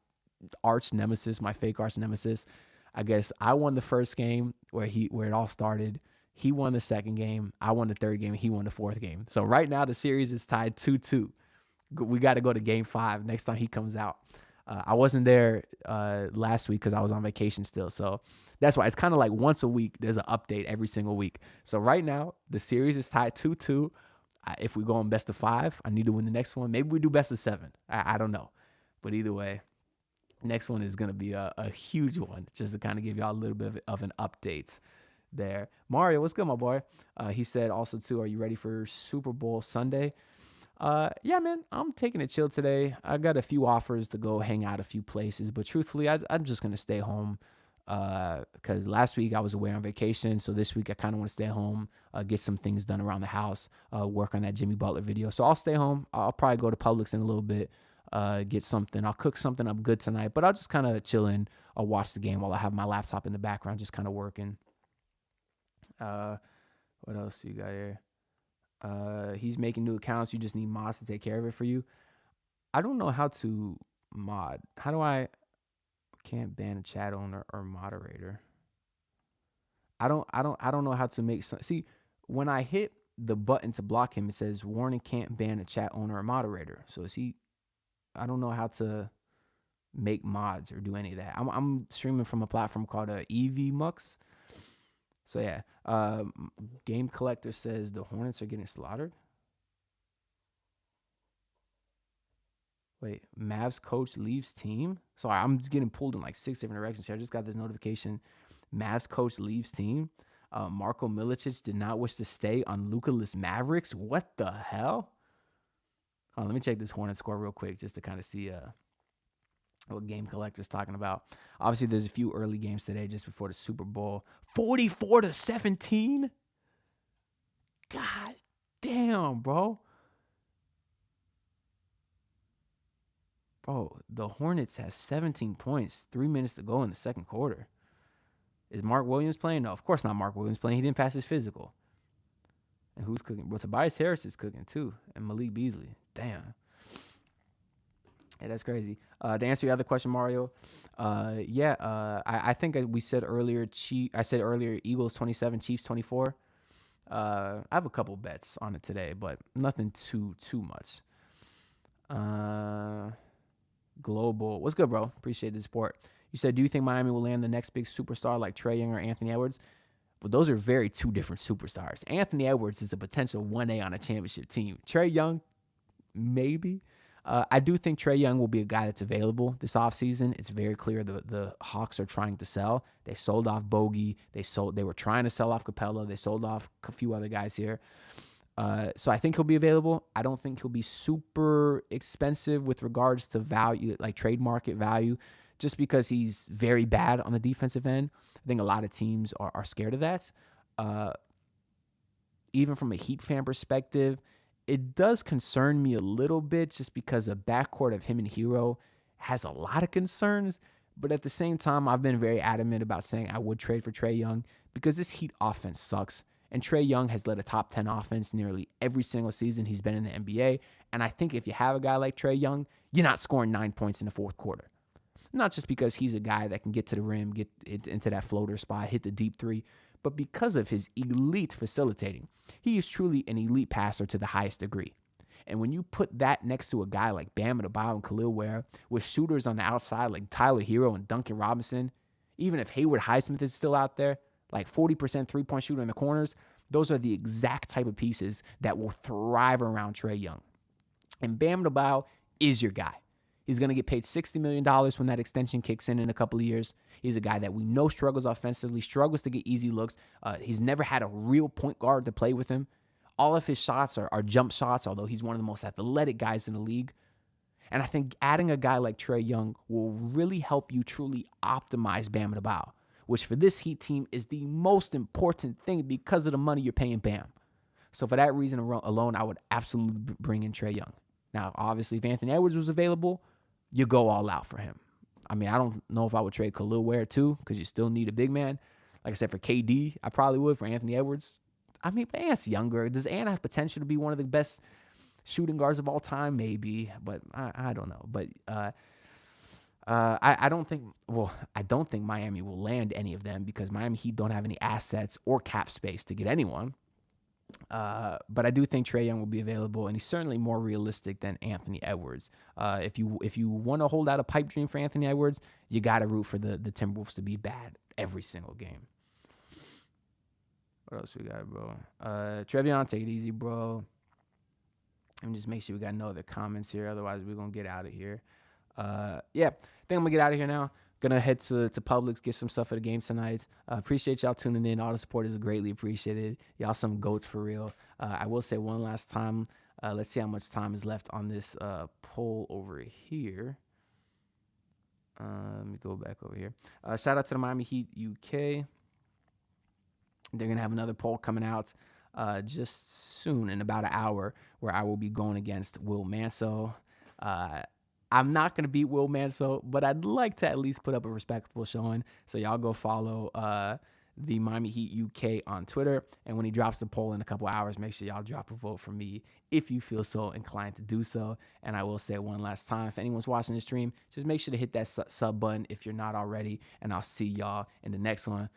S2: arch nemesis, my fake arch nemesis, I guess I won the first game where it all started. He won the second game. I won the third game. He won the fourth game. So right now the series is tied 2-2. We got to go to game 5 next time he comes out. I wasn't there last week because I was on vacation still. So that's why it's kind of like once a week, there's an update every single week. So right now the series is tied 2-2. If we go on best of 5, I need to win the next one. Maybe we do best of 7. I don't know. But either way, next one is going to be a huge one, just to kind of give y'all a little bit of an update there. Mario, what's good, my boy? He said also, too, are you ready for Super Bowl Sunday? Yeah, man, I'm taking it chill today. I got a few offers to go hang out a few places, but truthfully, I'm just going to stay home because last week I was away on vacation. So this week I kind of want to stay home, get some things done around the house, work on that Jimmy Butler video. So I'll stay home. I'll probably go to Publix in a little bit, get something. I'll cook something up good tonight, but I'll just kind of chill in. I'll watch the game while I have my laptop in the background, just kind of working. What else you got here? He's making new accounts. You just need mods to take care of it for you. I don't know how to mod. How do I can't ban a chat owner or moderator? I don't know how to make some. See, when I hit the button to block him, it says warning, can't ban a chat owner or moderator. So is he? I don't know how to make mods or do any of that. I'm streaming from a platform called EV Mux. So yeah, Game Collector says the Hornets are getting slaughtered. Wait, Mavs coach leaves team? Sorry, I'm just getting pulled in like 6 different directions here. I just got this notification. Mavs coach leaves team. Marko Milicic did not wish to stay on Luka-less Mavericks. What the hell? Let me check this Hornets score real quick just to kind of see what Game Collector's talking about. Obviously, there's a few early games today just before the Super Bowl. 44-17? God damn, bro. Bro, the Hornets has 17 points, 3 minutes to go in the second quarter. Is Mark Williams playing? No, of course not Mark Williams playing. He didn't pass his physical. And who's cooking? Well, Tobias Harris is cooking too. And Malik Beasley. Damn. Yeah, that's crazy. To answer your other question, Mario, I think we said earlier, I said earlier Eagles 27, Chiefs 24. I have a couple bets on it today, but nothing too much. Global. What's good, bro? Appreciate the support. You said, do you think Miami will land the next big superstar like Trae Young or Anthony Edwards? But those are very two different superstars. Anthony Edwards is a potential 1A on a championship team. Trae Young, maybe. I do think Trae Young will be a guy that's available this offseason. It's very clear the Hawks are trying to sell. They sold off Bogey. They were trying to sell off Capella. They sold off a few other guys here. So I think he'll be available. I don't think he'll be super expensive with regards to value, like trade market value, just because he's very bad on the defensive end. I think a lot of teams are scared of that. Even from a Heat fan perspective, it does concern me a little bit just because a backcourt of him and Hero has a lot of concerns. But at the same time, I've been very adamant about saying I would trade for Trae Young because this Heat offense sucks. And Trae Young has led a top 10 offense nearly every single season he's been in the NBA. And I think if you have a guy like Trae Young, you're not scoring 9 points in the fourth quarter. Not just because he's a guy that can get to the rim, get into that floater spot, hit the deep three, but because of his elite facilitating. He is truly an elite passer to the highest degree. And when you put that next to a guy like Bam Adebayo and Khalil Ware, with shooters on the outside like Tyler Hero and Duncan Robinson, even if Hayward Highsmith is still out there, like 40% three-point shooter in the corners, those are the exact type of pieces that will thrive around Trae Young. And Bam Adebayo is your guy. He's going to get paid $60 million when that extension kicks in a couple of years. He's a guy that we know struggles offensively, struggles to get easy looks. He's never had a real point guard to play with him. All of his shots are jump shots, although he's one of the most athletic guys in the league. And I think adding a guy like Trae Young will really help you truly optimize Bam Adebayo, which for this Heat team is the most important thing because of the money you're paying Bam. So for that reason alone, I would absolutely bring in Trae Young. Now, obviously, if Anthony Edwards was available, you go all out for him. I mean, I don't know if I would trade Khalil Ware too, because you still need a big man. Like I said, for KD, I probably would. For Anthony Edwards, I mean, but Ant's younger. Does Ant have potential to be one of the best shooting guards of all time? Maybe, but I don't know. But I don't think. Well, I don't think Miami will land any of them because Miami Heat don't have any assets or cap space to get anyone. But I do think Trae Young will be available, and he's certainly more realistic than Anthony Edwards. If you want to hold out a pipe dream for Anthony Edwards, you got to root for the Timberwolves to be bad every single game. What else we got, bro? Davion, take it easy, bro. Let me just make sure we got no other comments here. Otherwise, we're going to get out of here. Yeah, I think I'm going to get out of here now. Gonna head to Publix, get some stuff for the game tonight. Appreciate y'all tuning in. All the support is greatly appreciated. Y'all some goats for real. I will say one last time. Let's see how much time is left on this poll over here. Let me go back over here. Shout out to the Miami Heat UK. They're gonna have another poll coming out just soon, in about an hour, where I will be going against Will Manso. I'm not going to beat Will Manso, but I'd like to at least put up a respectable showing. So y'all go follow the Miami Heat UK on Twitter. And when he drops the poll in a couple hours, make sure y'all drop a vote for me if you feel so inclined to do so. And I will say one last time, if anyone's watching the stream, just make sure to hit that sub button if you're not already. And I'll see y'all in the next one.